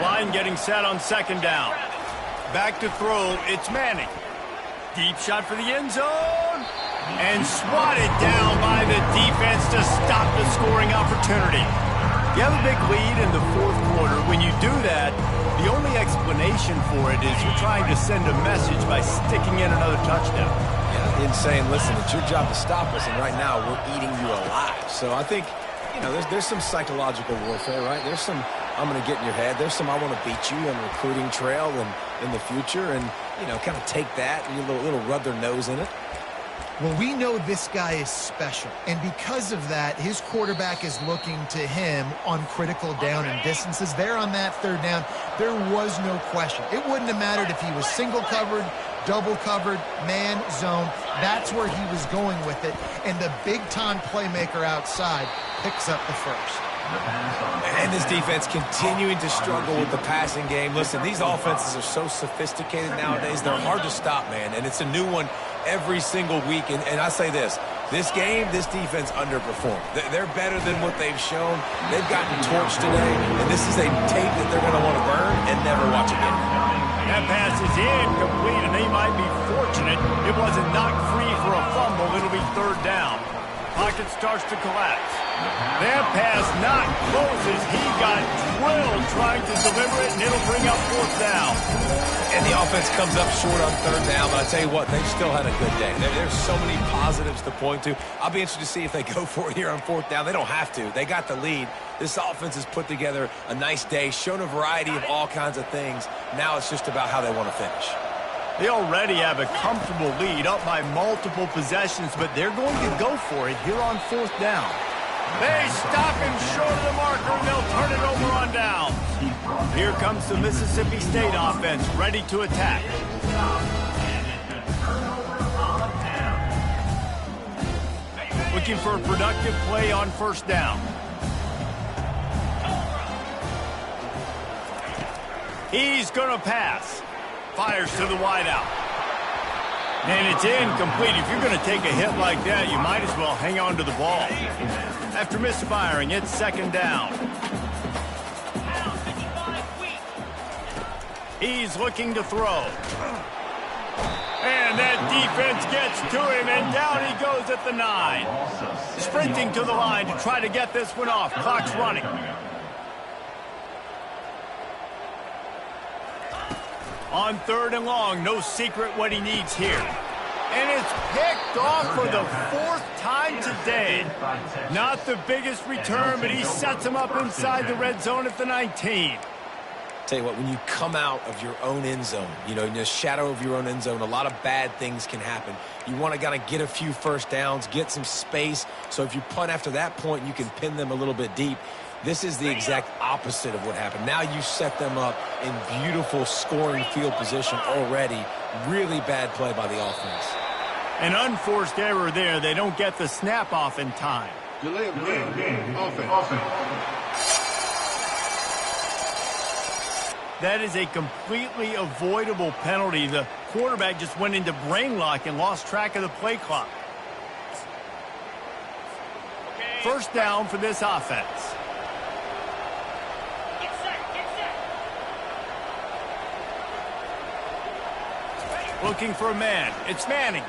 Speaker 1: Line getting set on 2nd down. Back to throw, it's Manning. Deep shot for the end zone. And swatted down by the defense to stop the scoring opportunity. You have a big lead in the 4th quarter. When you do that, the only explanation for it is you're trying to send a message by sticking in another touchdown.
Speaker 2: Yeah, in saying, listen, it's your job to stop us, and right now we're eating you alive. So I think, you know, there's some psychological warfare, right? There's some, I'm going to get in your head. There's some, I want to beat you on the recruiting trail and in the future, and, you know, kind of take that and a little rub their nose in it.
Speaker 3: Well, we know this guy is special, and because of that, his quarterback is looking to him on critical down and distances. There on that 3rd down, there was no question. It wouldn't have mattered if he was single covered, double covered, man, zone. That's where he was going with it, and the big-time playmaker outside picks up the first.
Speaker 2: And this defense continuing to struggle with the passing game. Listen, these offenses are so sophisticated nowadays. They're hard to stop, man, and it's a new one every single week. And I say this game, this defense underperformed. They're better than what they've shown. They've gotten torched today, and this is a tape that they're going to want to burn and never watch again.
Speaker 1: That pass is incomplete, and they might be fortunate it wasn't knocked free for a fumble. It'll be 3rd down. Pocket starts to collapse. That pass not close as he got drilled trying to deliver it, and it'll bring up 4th down.
Speaker 2: And the offense comes up short on 3rd down, but I tell you what, they've still had a good day. There's so many positives to point to. I'll be interested to see if they go for it here on 4th down. They don't have to. They got the lead. This offense has put together a nice day, shown a variety of all kinds of things. Now it's just about how they want to finish.
Speaker 1: They already have a comfortable lead up by multiple possessions, but they're going to go for it here on 4th down. They stop him short of the marker, and they'll turn it over on down. Here comes the Mississippi State offense, ready to attack. Looking for a productive play on 1st down. He's going to pass. Fires to the wideout. And it's incomplete. If you're going to take a hit like that, you might as well hang on to the ball. After misfiring, it's 2nd down. He's looking to throw. And that defense gets to him, and down he goes at the 9. Sprinting to the line to try to get this one off. Clock's running. On 3rd and long, no secret what he needs here. And it's picked off for the 4th time today. Not the biggest return, but he sets him up inside the red zone at the 19.
Speaker 2: Tell you what, when you come out of your own end zone, you know, in the shadow of your own end zone, a lot of bad things can happen. You want to kind of get a few 1st downs, get some space, so if you punt after that point, you can pin them a little bit deep. This is the exact opposite of what happened. Now you set them up in beautiful scoring field position already. Really bad play by the offense.
Speaker 1: An unforced error there. They don't get the snap off in time.
Speaker 6: Delay of game. Offense.
Speaker 1: That is a completely avoidable penalty. The quarterback just went into brain lock and lost track of the play clock. 1st down for this offense. Looking for a man. It's Manning.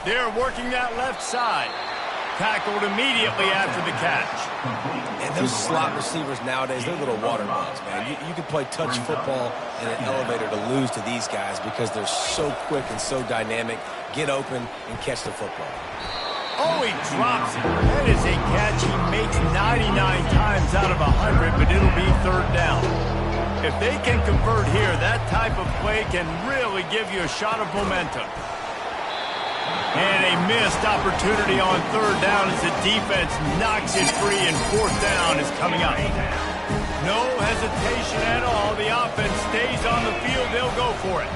Speaker 1: They're working that left side. Tackled immediately after the catch.
Speaker 2: And those slot receivers nowadays, they're little water bugs, man. You can play touch football in an elevator to lose to these guys because they're so quick and so dynamic. Get open and catch the football.
Speaker 1: Oh, he drops it. That is a catch he makes 99 times out of 100, but it'll be 3rd down. If they can convert here, that type of play can really give you a shot of momentum. And a missed opportunity on 3rd down as the defense knocks it free, and 4th down is coming up. No hesitation at all. The offense stays on the field. They'll go for it.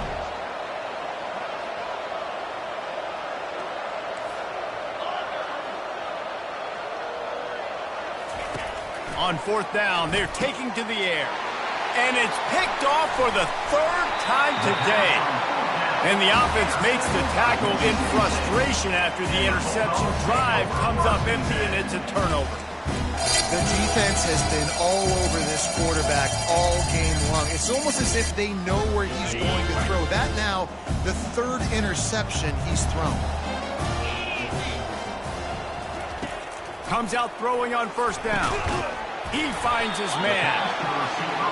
Speaker 1: On 4th down, they're taking to the air. And it's picked off for the 3rd time today. And the offense makes the tackle in frustration after the interception. Drive comes up empty, and it's a turnover.
Speaker 3: The defense has been all over this quarterback all game long. It's almost as if they know where he's going to throw. That now, the 3rd interception he's thrown.
Speaker 1: Comes out throwing on 1st down. He finds his man.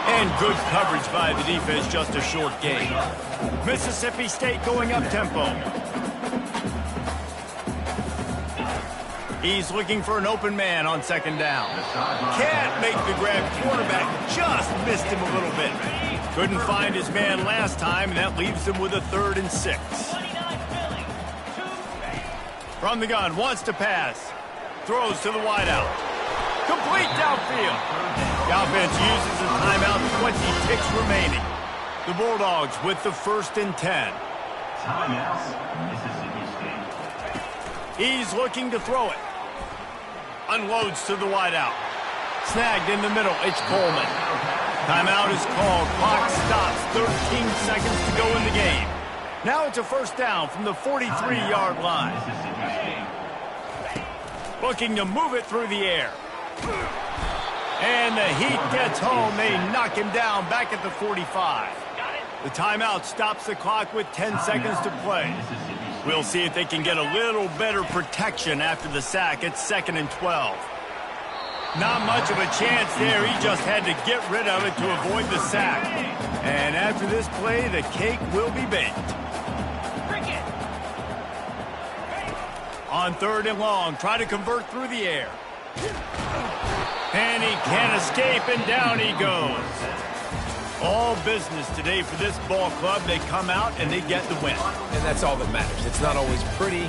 Speaker 1: And good coverage by the defense, just a short gain. Mississippi State going up-tempo. He's looking for an open man on 2nd down. Can't make the grab. Quarterback just missed him a little bit. Couldn't find his man last time, and that leaves him with a 3rd and 6. From the gun, wants to pass. Throws to the wideout. Complete downfield. The offense uses a timeout, 20 ticks remaining. The Bulldogs with the 1st and 10.
Speaker 5: Timeouts, Mississippi State.
Speaker 1: He's looking to throw it. Unloads to the wideout. Snagged in the middle. It's Coleman. Timeout is called. Clock stops. 13 seconds to go in the game. Now it's a 1st down from the 43-yard line. Looking to move it through the air. And the Heat gets home. They knock him down back at the 45. The timeout stops the clock with 10 seconds to play. We'll see if they can get a little better protection after the sack. It's 2nd and 12. Not much of a chance there. He just had to get rid of it to avoid the sack. And after this play, the cake will be baked. On 3rd and long, try to convert through the air. And he can't escape, and down he goes. All business today for this ball club. They come out and they get the win.
Speaker 2: And that's all that matters. It's not always pretty.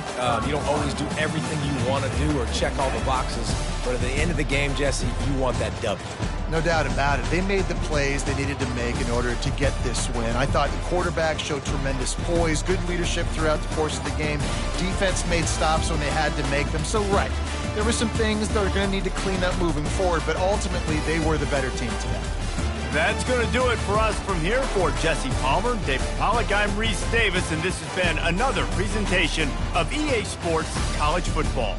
Speaker 2: You don't always do everything you want to do or check all the boxes. But at the end of the game, Jesse, you want that W.
Speaker 3: No doubt about it. They made the plays they needed to make in order to get this win. I thought the quarterback showed tremendous poise, good leadership throughout the course of the game. Defense made stops when they had to make them. So, right, there were some things that are going to need to clean up moving forward, but ultimately they were the better team today.
Speaker 1: That's going to do it for us from here. For Jesse Palmer, David Pollack, I'm Reese Davis, and this has been another presentation of EA Sports College Football.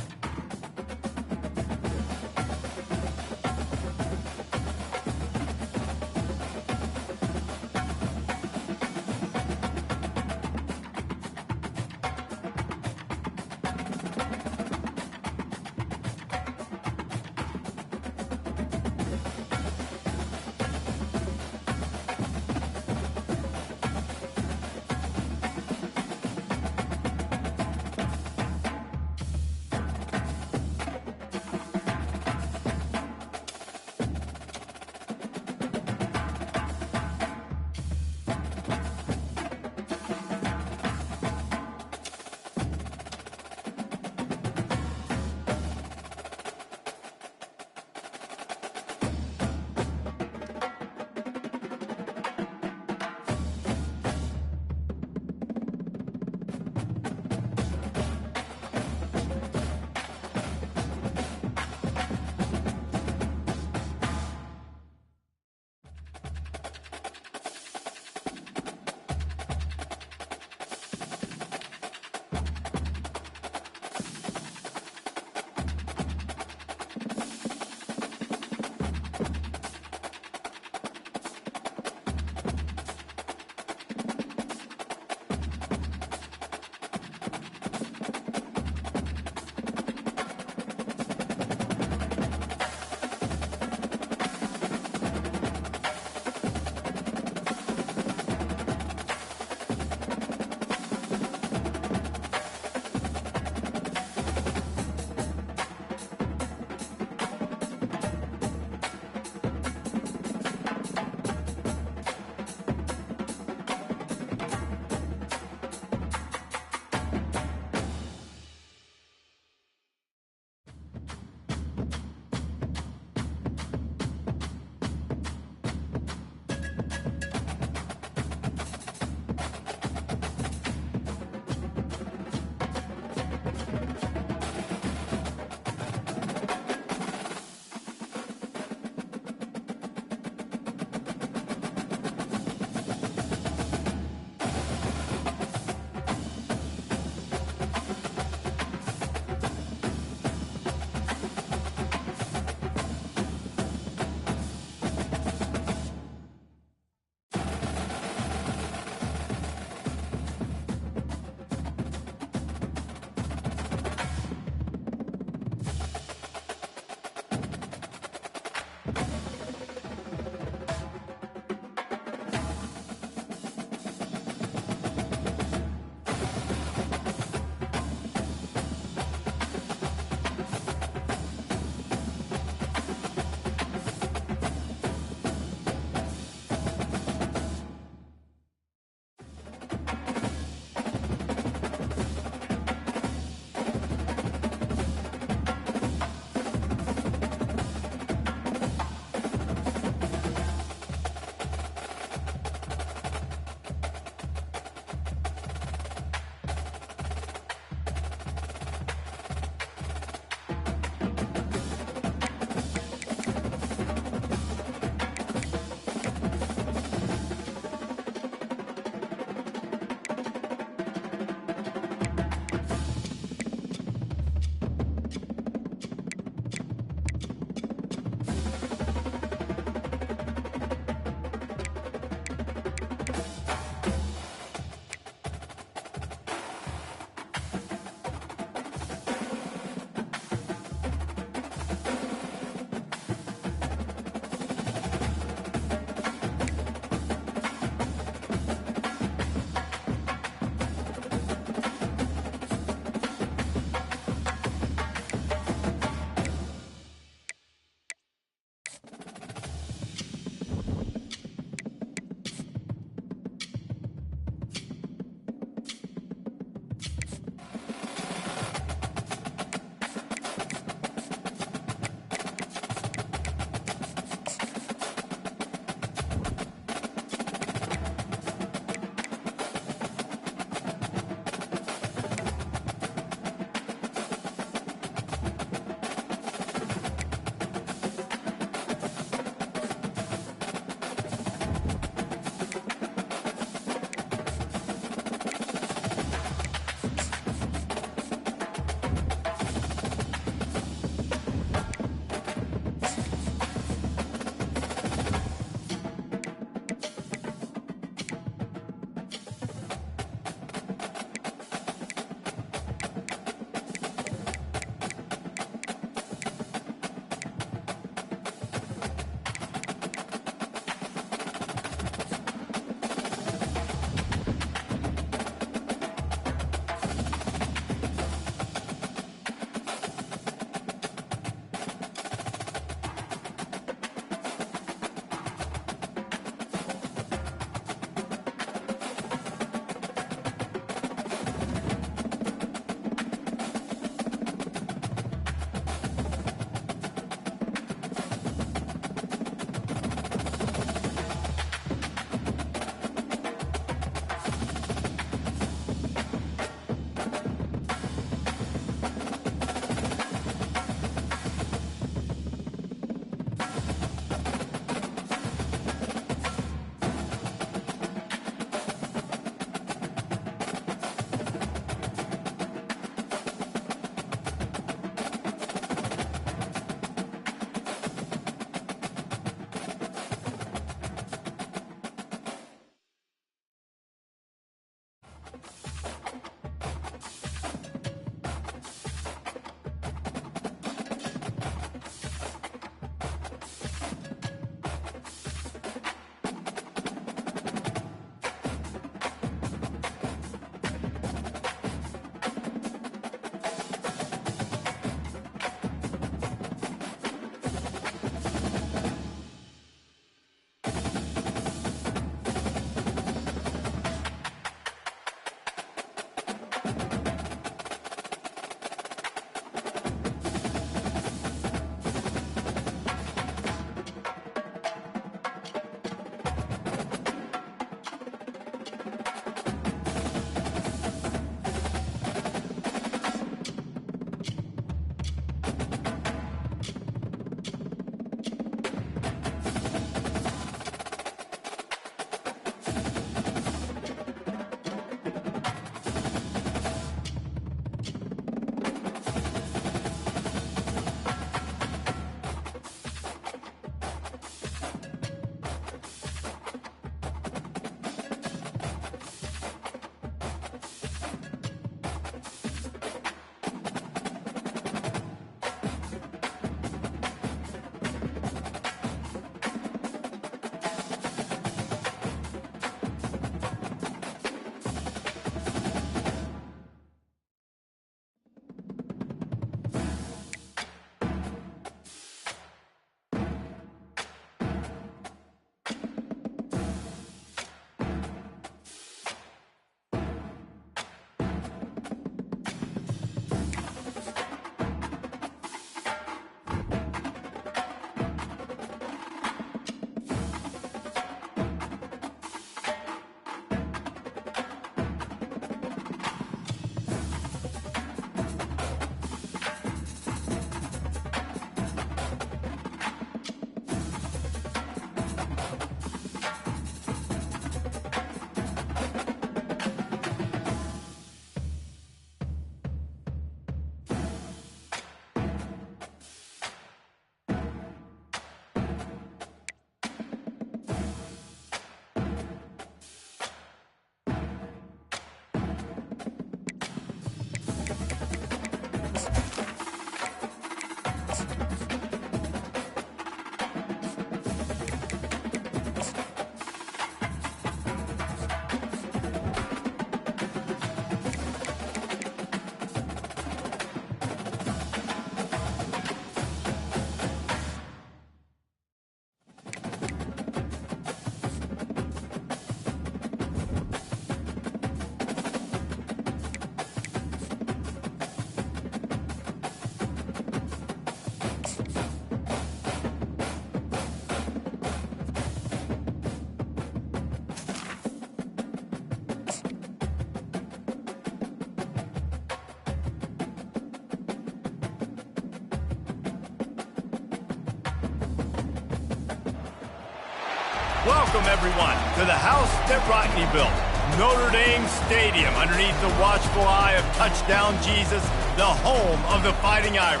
Speaker 1: Welcome, everyone, to the house that Rodney built, Notre Dame Stadium, underneath the watchful eye of Touchdown Jesus, the home of the Fighting Irish.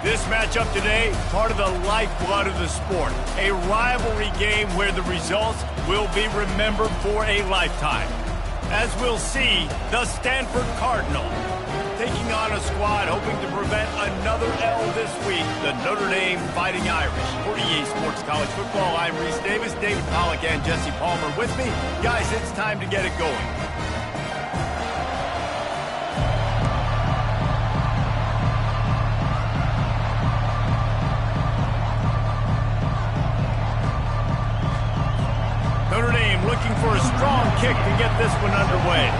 Speaker 1: This matchup today, part of the lifeblood of the sport, a rivalry game where the results will be remembered for a lifetime. As we'll see, the Stanford Cardinal taking on a squad hoping to prevent another L this week, the Notre Dame Fighting Irish. For EA Sports College Football, I'm Reese Davis, David Pollack, and Jesse Palmer with me. Guys, it's time to get it going. Notre Dame looking for a strong kick to get this one underway.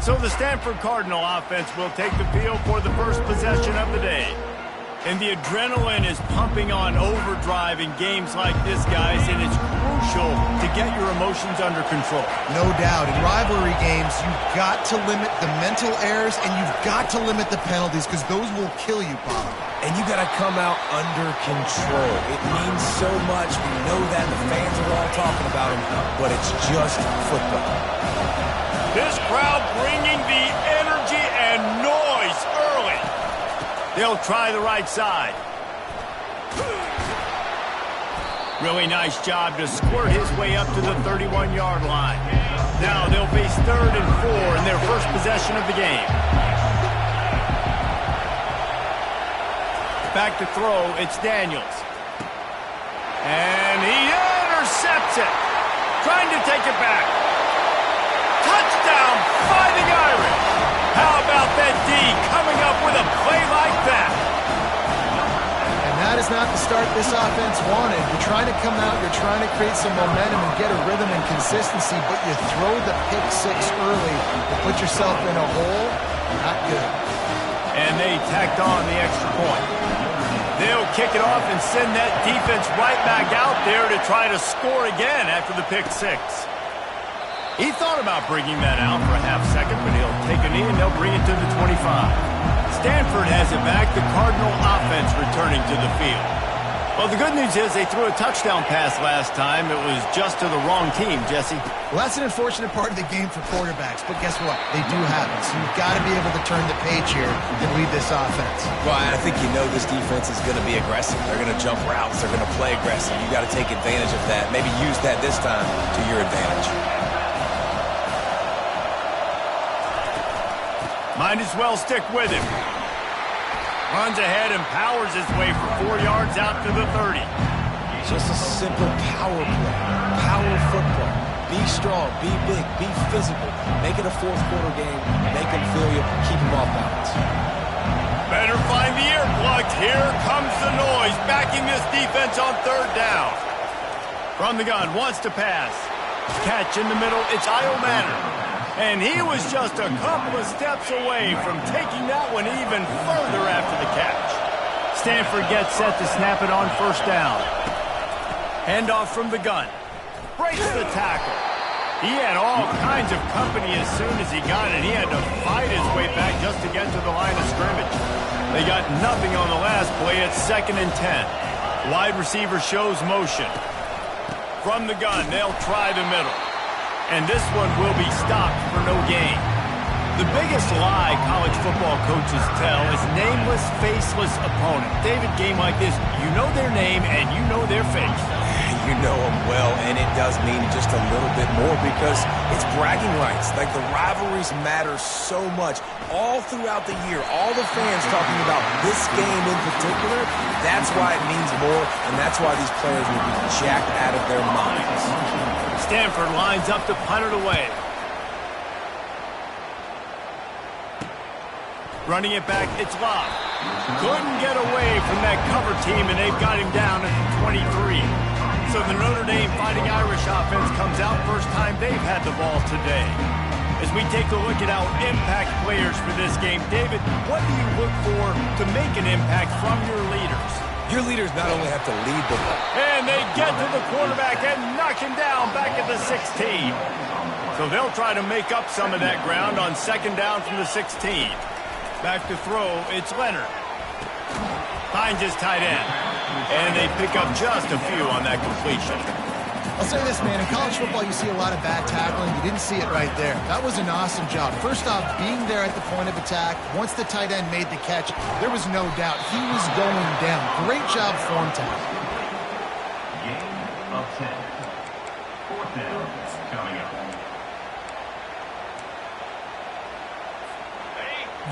Speaker 1: So the Stanford Cardinal offense will take the field for the first possession of the day. And the adrenaline is pumping on overdrive in games like this, guys, and it's crucial to get your emotions under control.
Speaker 3: No doubt. In rivalry games, you've got to limit the mental errors and you've got to limit the penalties because those will kill you, Bob.
Speaker 2: And you got to come out under control. It means so much. We know that. The fans are all talking about him, but it's just football.
Speaker 1: This crowd bringing the energy and noise early. They'll try the right side. Really nice job to squirt his way up to the 31-yard line. Now they'll face 3rd and 4 in their first possession of the game. Back to throw, it's Daniels. And he intercepts it. Trying to take it back. Touchdown, Fighting Irish. How about that D coming up with a play like that?
Speaker 3: And that is not the start this offense wanted. You're trying to come out, you're trying to create some momentum and get a rhythm and consistency, but you throw the pick 6 early to put yourself in a hole. Not good.
Speaker 1: And they tacked on the extra point. They'll kick it off and send that defense right back out there to try to score again after the pick 6. He thought about bringing that out for a half second, but he'll take a knee and they'll bring it to the 25. Stanford has it back, the Cardinal offense returning to the field. Well, the good news is they threw a touchdown pass last time. It was just to the wrong team, Jesse.
Speaker 3: Well, that's an unfortunate part of the game for quarterbacks, but guess what? They do happen, so you've got to be able to turn the page here and lead this offense.
Speaker 2: Well, I think you know this defense is going to be aggressive. They're going to jump routes. They're going to play aggressive. You got to take advantage of that. Maybe use that this time to your advantage.
Speaker 1: Might as well stick with him. Runs ahead and powers his way for 4 yards out to the 30.
Speaker 2: Just a simple power play. Power football. Be strong. Be big. Be physical. Make it a fourth quarter game. Make them feel you. Keep them off balance.
Speaker 1: Better find the earplugs. Here comes the noise. Backing this defense on 3rd down. From the gun. Wants to pass. Catch in the middle. It's Io Manor. And he was just a couple of steps away from taking that one even further after the catch. Stanford gets set to snap it on 1st down. Handoff from the gun. Breaks the tackle. He had all kinds of company as soon as he got it. He had to fight his way back just to get to the line of scrimmage. They got nothing on the last play. It's 2nd and 10. Wide receiver shows motion. From the gun, they'll try the middle. And this one will be stopped for no gain. The biggest lie college football coaches tell is nameless, faceless opponent. David, game like this, you know their name and you know their face.
Speaker 2: You know them well, and it does mean just a little bit more because it's bragging rights. Like, the rivalries matter so much. All throughout the year, all the fans talking about this game in particular, that's why it means more, and that's why these players will be jacked out of their minds.
Speaker 1: Stanford lines up to punt it away. Running it back, it's Locke. Couldn't get away from that cover team, and they've got him down at the 23. So the Notre Dame Fighting Irish offense comes out first time they've had the ball today. As we take a look at our impact players for this game, David, what do you look for to make an impact from your leaders?
Speaker 2: Your leaders not only have to lead the ball.
Speaker 1: And they get to the quarterback and knock him down back at the 16. So they'll try to make up some of that ground on second down from the 16. Back to throw, it's Leonard. Finds his tight end. And they pick up just a few on that completion.
Speaker 3: I'll say this, man. In college football, you see a lot of bad tackling. You didn't see it right there. That was an awesome job. First off, being there at the point of attack. Once the tight end made the catch, there was no doubt he was going down. Great job form tackle.
Speaker 5: Gain of 10. Fourth down coming up.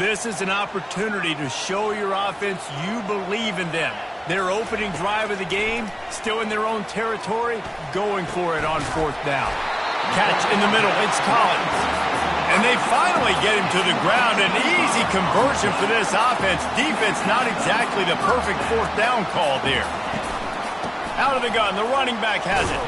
Speaker 1: This is an opportunity to show your offense you believe in them. Their opening drive of the game, still in their own territory, going for it on fourth down. Catch in the middle, it's Collins. And they finally get him to the ground. An easy conversion for this offense. Defense, not exactly the perfect fourth down call there. Out of the gun, the running back has it.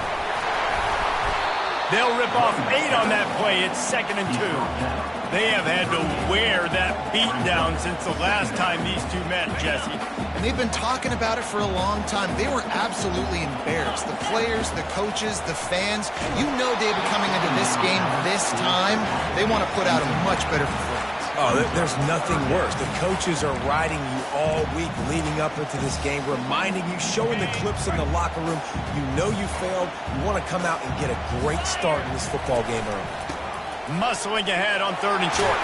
Speaker 1: They'll rip off 8 on that play. It's 2nd and 2. They have had to wear that beat down since the last time these two met, Jesse.
Speaker 3: And they've been talking about it for a long time. They were absolutely embarrassed. The players, the coaches, the fans. You know, David, coming into this game this time, they want to put out a much better performance.
Speaker 2: Oh, there's nothing worse. The coaches are riding you all week leading up into this game, reminding you, showing the clips in the locker room. You know you failed. You want to come out and get a great start in this football game early.
Speaker 1: Muscling ahead on 3rd and short.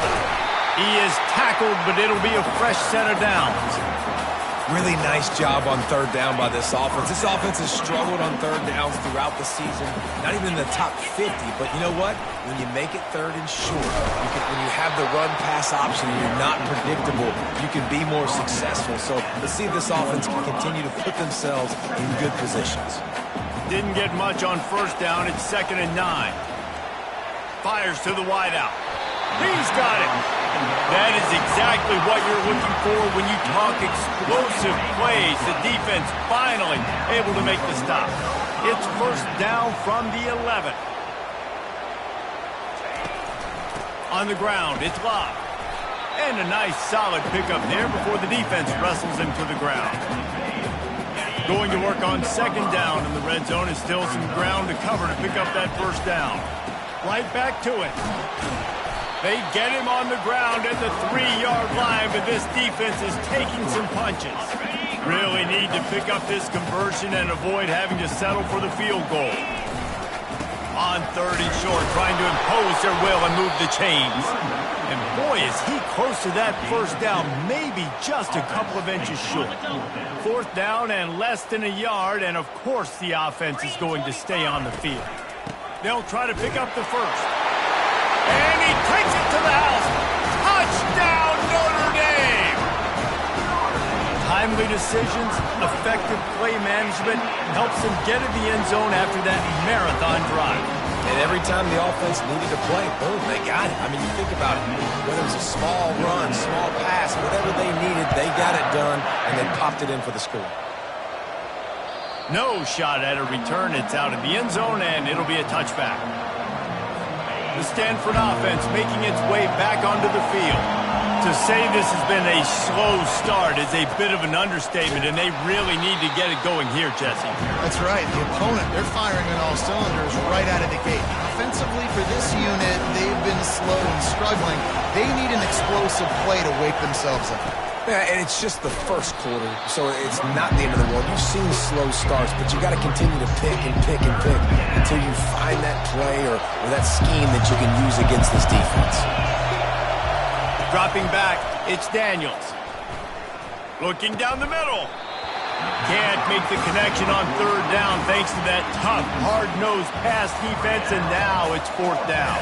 Speaker 1: He is tackled, but it'll be a fresh set of downs.
Speaker 2: Really nice job on 3rd down by this offense. This offense has struggled on 3rd downs throughout the season. Not even in the top 50, but you know what? When you make it 3rd and short, when you have the run-pass option and you're not predictable, you can be more successful. So let's see if this offense can continue to put themselves in good positions.
Speaker 1: Didn't get much on 1st down. It's 2nd and 9. Fires to the wideout. He's got it. That is exactly what you're looking for when you talk explosive plays. The defense finally able to make the stop. It's 1st down from the 11. On the ground, it's Locke. And a nice solid pickup there before the defense wrestles him to the ground. Going to work on 2nd down in the red zone is still some ground to cover to pick up that 1st down. Right back to it. They get him on the ground at the 3-yard line, but this defense is taking some punches. Really need to pick up this conversion and avoid having to settle for the field goal. On 3rd and short, trying to impose their will and move the chains. And boy, is he close to that 1st down, maybe just a couple of inches short. 4th down and less than a yard, and of course the offense is going to stay on the field. They'll try to pick up the 1st. And he takes it to the house. Touchdown, Notre Dame! Timely decisions, effective play management helps them get to the end zone after that marathon drive.
Speaker 2: And every time the offense needed to play, boom, they got it. I mean, you think about it. Whether it was a small run, small pass, whatever they needed, they got it done, and they popped it in for the score.
Speaker 1: No shot at a return. It's out of the end zone, and it'll be a touchback. The Stanford offense making its way back onto the field. To say this has been a slow start is a bit of an understatement, and they really need to get it going here, Jesse.
Speaker 3: That's right. The opponent, they're firing on all cylinders right out of the gate. Offensively, for this unit, they've been slow and struggling. They need an explosive play to wake themselves up.
Speaker 2: Yeah, and it's just the 1st quarter, so it's not the end of the world. You've seen slow starts, but you got to continue to pick and pick and pick until you find that play or that scheme that you can use against this defense.
Speaker 1: Dropping back, it's Daniels. Looking down the middle. Can't make the connection on 3rd down thanks to that tough, hard-nosed pass defense, and now it's 4th down.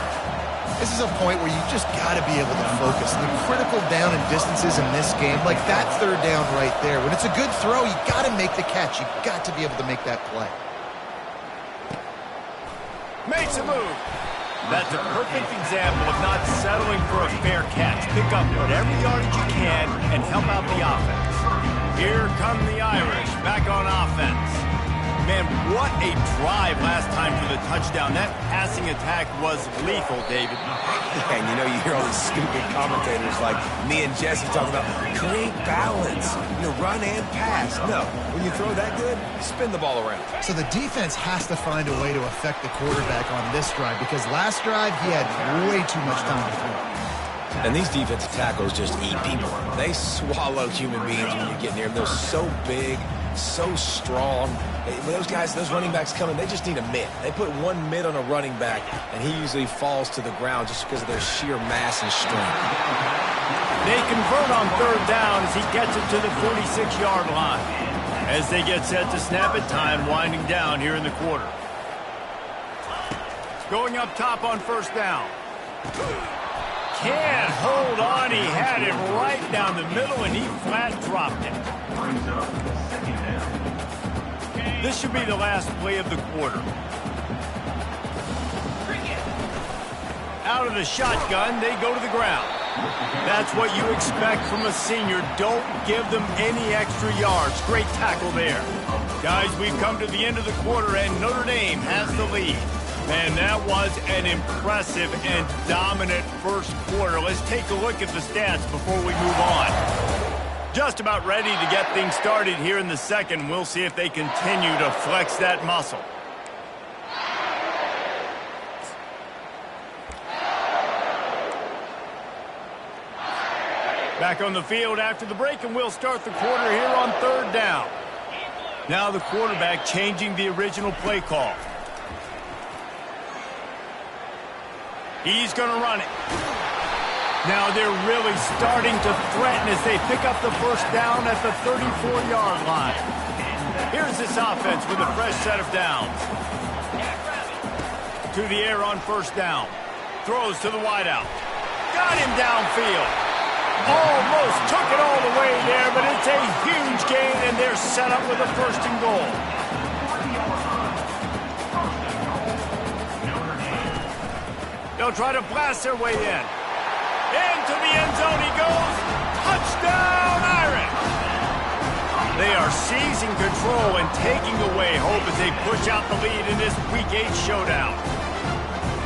Speaker 3: This is a point where you just got to be able to focus. The critical down and distances in this game, like that 3rd down right there. When it's a good throw, you got to make the catch. You got to be able to make that play.
Speaker 1: Makes a move. That's a perfect example of not settling for a fair catch. Pick up whatever yardage you can and help out the offense. Here come the Irish back on offense. Man, what a drive last time for the touchdown. That passing attack was lethal, David.
Speaker 2: And you know, you hear all these stupid commentators like me and Jesse talking about create balance, run and pass. No, when you throw that good, spin the ball around.
Speaker 3: So the defense has to find a way to affect the quarterback on this drive because last drive he had way too much time to throw.
Speaker 2: And these defensive tackles just eat people. They swallow human beings when you get near them. They're so big, so strong. When those guys, those running backs come in, they just need a mid. They put one mid on a running back, and he usually falls to the ground just because of their sheer mass and strength.
Speaker 1: They convert on third down as he gets it to the 46-yard line. As they get set to snap it, time winding down here in the quarter. Going up top on first down. Can't hold on. He had it right down the middle, and he flat dropped it.
Speaker 5: Brings up second down.
Speaker 1: This should be the last play of the quarter. Out of the shotgun, they go to the ground. That's what you expect from a senior. Don't give them any extra yards. Great tackle there. Guys, we've come to the end of the quarter, and Notre Dame has the lead. And that was an impressive and dominant first quarter. Let's take a look at the stats before we move on. Just about ready to get things started here in the second. We'll see if they continue to flex that muscle. Back on the field after the break, and we'll start the quarter here on third down. Now the quarterback changing the original play call. He's going to run it. Now they're really starting to threaten as they pick up the first down at the 34-yard line. Here's this offense with a fresh set of downs. To the air on first down. Throws to the wideout. Got him downfield. Almost took it all the way there, but it's a huge gain, and they're set up with a first and goal. They'll try to blast their way in. Into the end zone he goes. Touchdown, Irish! They are seizing control and taking away hope as they push out the lead in this Week 8 showdown.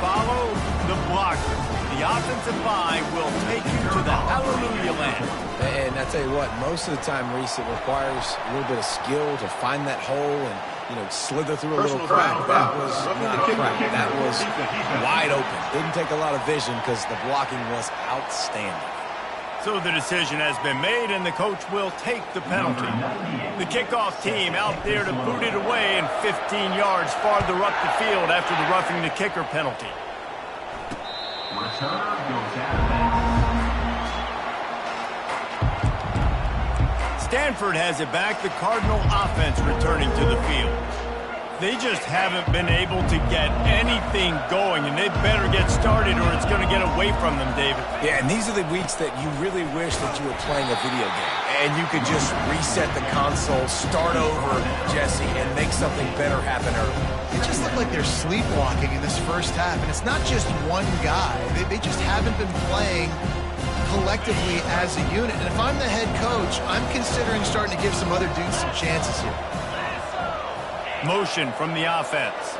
Speaker 1: Follow the blocker. The offensive line will take you to the hallelujah land.
Speaker 2: And I tell you what, most of the time, Reese, it requires a little bit of skill to find that hole and, slither through a little crack. That was not a crack. That was wide open. Didn't take a lot of vision because the blocking was outstanding.
Speaker 1: So the decision has been made, and the coach will take the penalty. The kickoff team out there to boot it away and 15 yards farther up the field after the roughing the kicker penalty.
Speaker 5: Returner goes out of bounds.
Speaker 1: Stanford has it back. The Cardinal offense returning to the field. They just haven't been able to get anything going, and they better get started or it's going to get away from them, David.
Speaker 2: Yeah, and these are the weeks that you really wish that you were playing a video game. And you could just reset the console, start over, Jesse, and make something better happen early.
Speaker 3: It just looked like they're sleepwalking in this first half, and it's not just one guy. They just haven't been playing collectively as a unit. And if I'm the head coach, I'm considering starting to give some other dudes some chances here.
Speaker 1: Motion from the offense.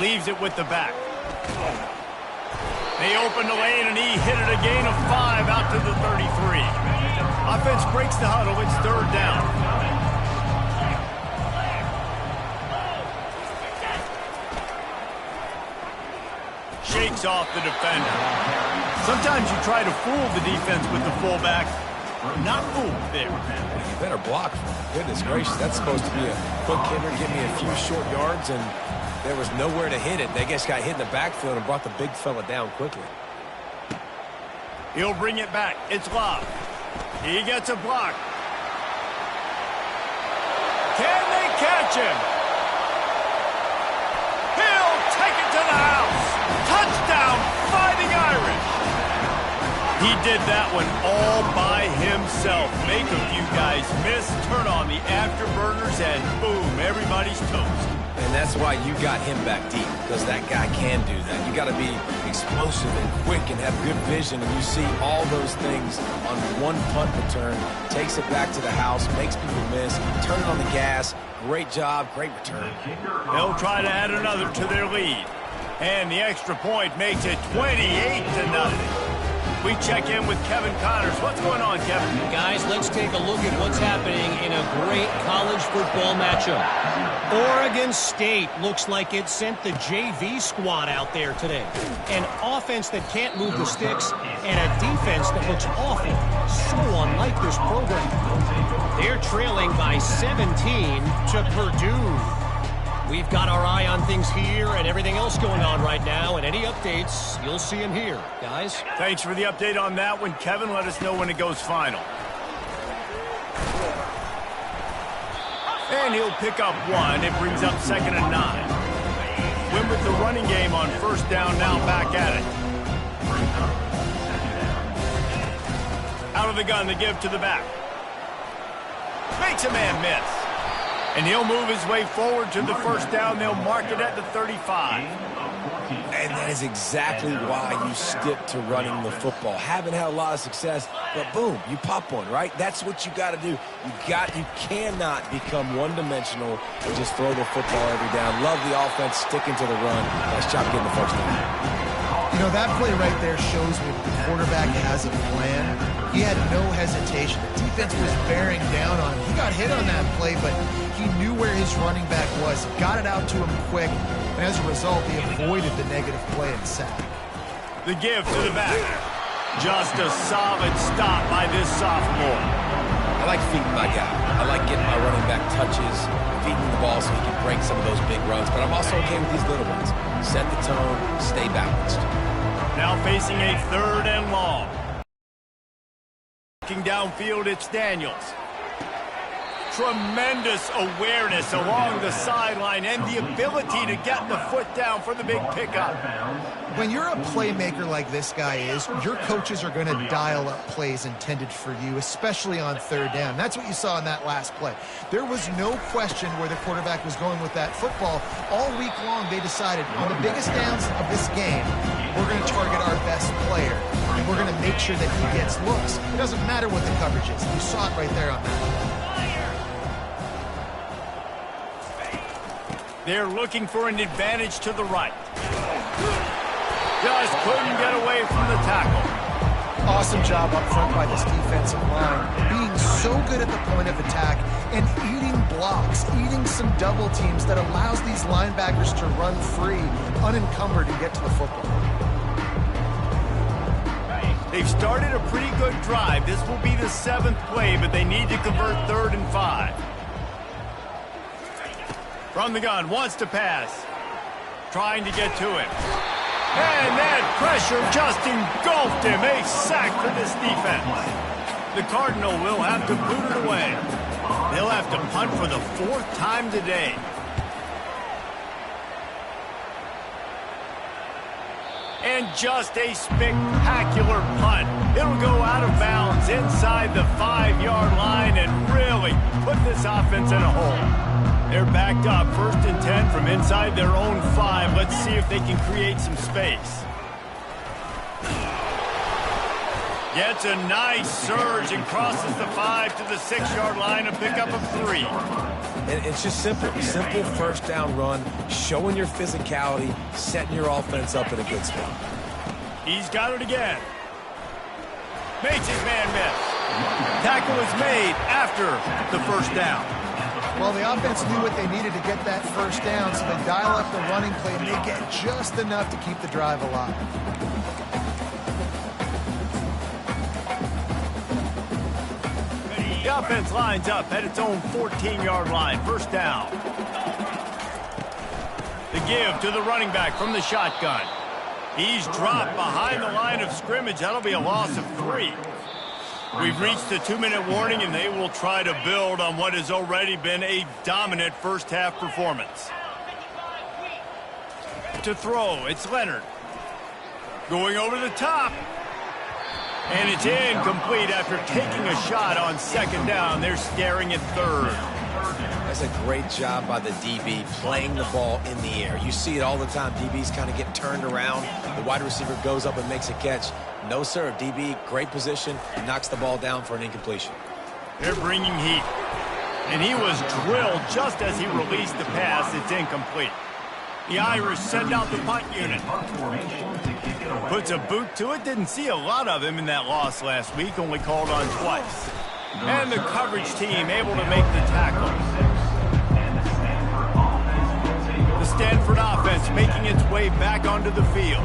Speaker 1: Leaves it with the back. They open the lane, and he hit it a gain of 5 out to the 33. Offense breaks the huddle. It's third down. Shakes off the defender. Sometimes you try to fool the defense with the fullback. Not fooled there.
Speaker 2: You better block. Goodness gracious, that's supposed to be a quick hitter, give me a few short yards, and there was nowhere to hit it. They just got hit in the backfield and brought the big fella down quickly.
Speaker 1: He'll bring it back. It's Love. He gets a block. Can they catch him? He'll take it to the house. Touchdown, Fighting Irish. He did that one all by himself. Make a few guys miss, turn on the afterburners, and boom, everybody's toast.
Speaker 2: And that's why you got him back deep, because that guy can do that. You got to be explosive and quick and have good vision, and you see all those things on one punt return. Takes it back to the house, makes people miss, turn it on the gas. Great job, great return.
Speaker 1: They'll try to add another to their lead. And the extra point makes it 28-0. We check in with Kevin Connors. What's going on, Kevin?
Speaker 4: Guys, let's take a look at what's happening in a great college football matchup. Oregon State looks like it sent the JV squad out there today. An offense that can't move the sticks and a defense that looks awful. So unlike this program. They're trailing by 17 to Purdue. We've got our eye on things here and everything else going on right now, and any updates, you'll see them here. Guys?
Speaker 1: Thanks for the update on that one, Kevin. Let us know when it goes final. And he'll pick up one. It brings up 2nd and 9. Win with the running game on 1st down, now back at it. Out of the gun, the give to the back. Makes a man miss. And he'll move his way forward to the 1st down. They'll mark it at the 35.
Speaker 2: And that is exactly why you stick to running the football. Haven't had a lot of success, but boom, you pop one, right? That's what you got to do. You cannot become one-dimensional and just throw the football every down. Love the offense, sticking to the run. Nice job getting the 1st down.
Speaker 3: You know, that play right there shows me the quarterback has a plan. He had no hesitation. The defense was bearing down on him. He got hit on that play, but he knew where his running back was. He got it out to him quick, and as a result, he avoided the negative play and sack.
Speaker 1: The give to the back. Just a solid stop by this sophomore.
Speaker 2: I like feeding my guy. I like getting my running back touches, feeding the ball so he can break some of those big runs, but I'm also okay with these little ones. Set the tone, stay balanced.
Speaker 1: Now facing a 3rd and long. Looking downfield, it's Daniels. Tremendous awareness along the sideline and the ability to get the foot down for the big pickup.
Speaker 3: When you're a playmaker like this guy is, your coaches are going to dial up plays intended for you, especially on 3rd down. That's what you saw in that last play. There was no question where the quarterback was going with that football. All week long, they decided on the biggest downs of this game, we're going to target our best player, and we're going to make sure that he gets looks. It doesn't matter what the coverage is. You saw it right there on that.
Speaker 1: They're looking for an advantage to the right. Just couldn't get away from the tackle.
Speaker 3: Awesome job up front by this defensive line. Being so good at the point of attack and eating blocks, eating some double teams that allows these linebackers to run free, unencumbered, and get to the football.
Speaker 1: They've started a pretty good drive. This will be the 7th play, but they need to convert 3rd and 5. From the gun, wants to pass. Trying to get to it. And that pressure just engulfed him. A sack for this defense. The Cardinal will have to boot it away. They'll have to punt for the 4th time today. And just a spectacular punt. It'll go out of bounds inside the 5-yard line and really put this offense in a hole. They're backed up, 1st and 10 from inside their own 5. Let's see if they can create some space. Gets a nice surge and crosses the 5 to the 6-yard line, a pickup of 3.
Speaker 2: And it's just simple 1st down run, showing your physicality, setting your offense up in a good spot.
Speaker 1: He's got it again. Makes his man miss. Tackle is made after the 1st down.
Speaker 3: Well, the offense knew what they needed to get that 1st down, so they dial up the running play, and they get just enough to keep the drive alive.
Speaker 1: The offense lines up at its own 14-yard line. 1st down. The give to the running back from the shotgun. He's dropped behind the line of scrimmage. That'll be a loss of 3. We've reached the 2-minute warning, and they will try to build on what has already been a dominant 1st half performance. To throw, it's Leonard. Going over the top. And it's incomplete after taking a shot on 2nd down. They're staring at 3rd.
Speaker 2: That's a great job by the DB playing the ball in the air. You see it all the time. DBs kind of get turned around. The wide receiver goes up and makes a catch. No, sir. DB, great position, knocks the ball down for an incompletion.
Speaker 1: They're bringing heat. And he was drilled just as he released the pass. It's incomplete. The Irish send out the punt unit. Puts a boot to it. Didn't see a lot of him in that loss last week. Only called on twice. And the coverage team able to make the tackle. The Stanford offense making its way back onto the field.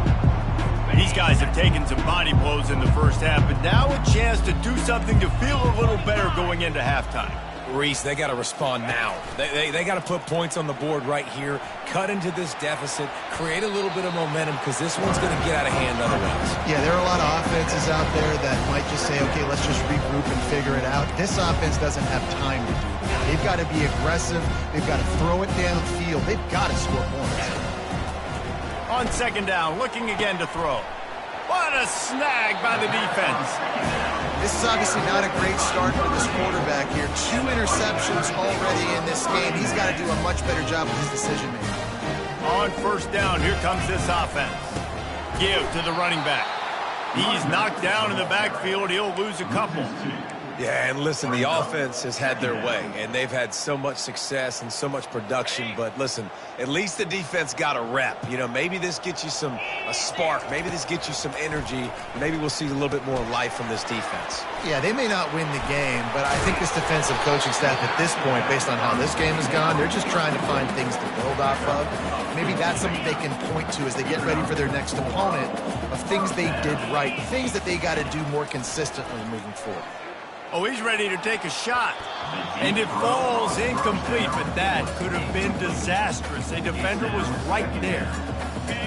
Speaker 1: These guys have taken some body blows in the first half, but now a chance to do something to feel a little better going into halftime.
Speaker 2: Reese, they got to respond now. They got to put points on the board right here, cut into this deficit, create a little bit of momentum, because this one's going to get out of hand otherwise.
Speaker 3: Yeah, there are a lot of offenses out there that might just say, okay, let's just regroup and figure it out. This offense doesn't have time to do that. They've got to be aggressive. They've got to throw it downfield. They've got to score points.
Speaker 1: On second down, looking again to throw. What a snag by the defense.
Speaker 3: This is obviously not a great start for this quarterback here. 2 interceptions already in this game. He's got to do a much better job with his decision-making.
Speaker 1: On first down, here comes this offense. Give to the running back. He's knocked down in the backfield. He'll lose a couple.
Speaker 2: Yeah, and listen, the offense has had their way, and they've had so much success and so much production. But listen, at least the defense got a rep. You know, maybe this gets you a spark. Maybe this gets you some energy. Maybe we'll see a little bit more life from this defense.
Speaker 3: Yeah, they may not win the game, but I think this defensive coaching staff at this point, based on how this game has gone, they're just trying to find things to build off of. Maybe that's something they can point to as they get ready for their next opponent of things they did right, things that they got to do more consistently moving forward.
Speaker 1: Oh, he's ready to take a shot. And it falls incomplete, but that could have been disastrous. A defender was right there.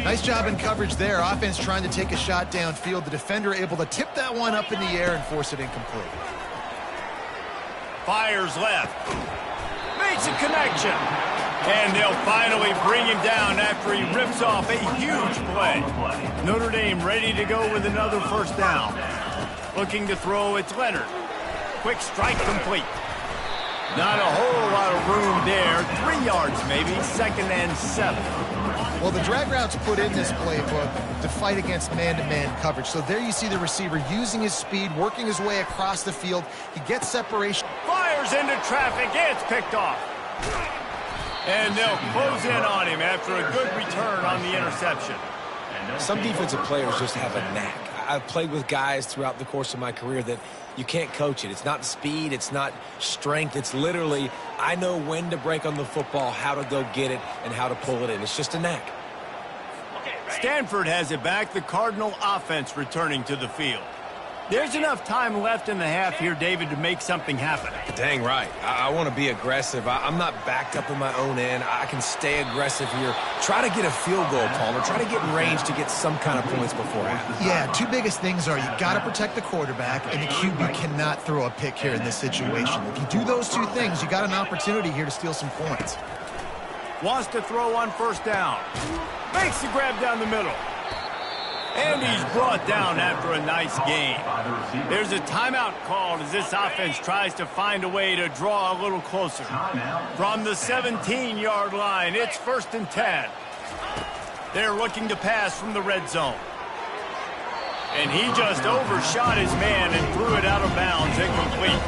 Speaker 3: Nice job in coverage there. Offense trying to take a shot downfield. The defender able to tip that one up in the air and force it incomplete.
Speaker 1: Fires left. Makes a connection. And they'll finally bring him down after he rips off a huge play. Notre Dame ready to go with another first down. Looking to throw, it's Leonard. Quick strike complete. Not a whole lot of room there. 3 yards maybe, 2nd and 7.
Speaker 3: Well, the drag routes put in this playbook to fight against man-to-man coverage. So there you see the receiver using his speed, working his way across the field. He gets separation.
Speaker 1: Fires into traffic. It's picked off. And they'll close in on him after a good return on the interception.
Speaker 2: Some defensive players just have a knack. I've played with guys throughout the course of my career that you can't coach it. It's not speed. It's not strength. It's literally, I know when to break on the football, how to go get it, and how to pull it in. It's just a knack.
Speaker 1: Stanford has it back. The Cardinal offense returning to the field. There's enough time left in the half here, David, to make something happen.
Speaker 2: Dang right. I want to be aggressive. I'm not backed up in my own end. I can stay aggressive here. Try to get a field goal, Paul, or try to get in range to get some kind of points before half.
Speaker 3: Yeah, 2 biggest things are you got to protect the quarterback, and the QB cannot throw a pick here in this situation. If you do those 2 things, you got an opportunity here to steal some points.
Speaker 1: Wants to throw on first down. Makes the grab down the middle. And he's brought down after a nice game. There's a timeout called as this offense tries to find a way to draw a little closer. From the 17-yard line, it's 1st and 10. They're looking to pass from the red zone. And he just overshot his man and threw it out of bounds, incomplete.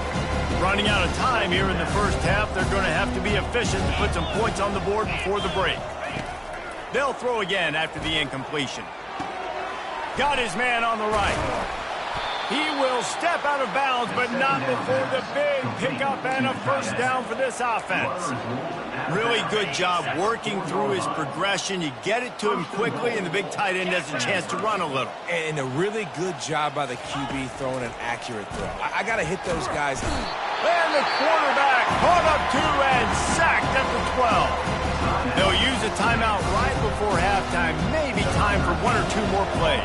Speaker 1: Running out of time here in the first half, they're going to have to be efficient to put some points on the board before the break. They'll throw again after the incompletion. Got his man on the right. He will step out of bounds, but not before the big pickup and a first down for this offense. Really good job working through his progression. You get it to him quickly, and the big tight end has a chance to run a little.
Speaker 2: And a really good job by the QB throwing an accurate throw. I got to hit those guys.
Speaker 1: And the quarterback caught up to and sacked at the 12. They'll use a timeout right before halftime. Maybe time for 1 or 2 more plays.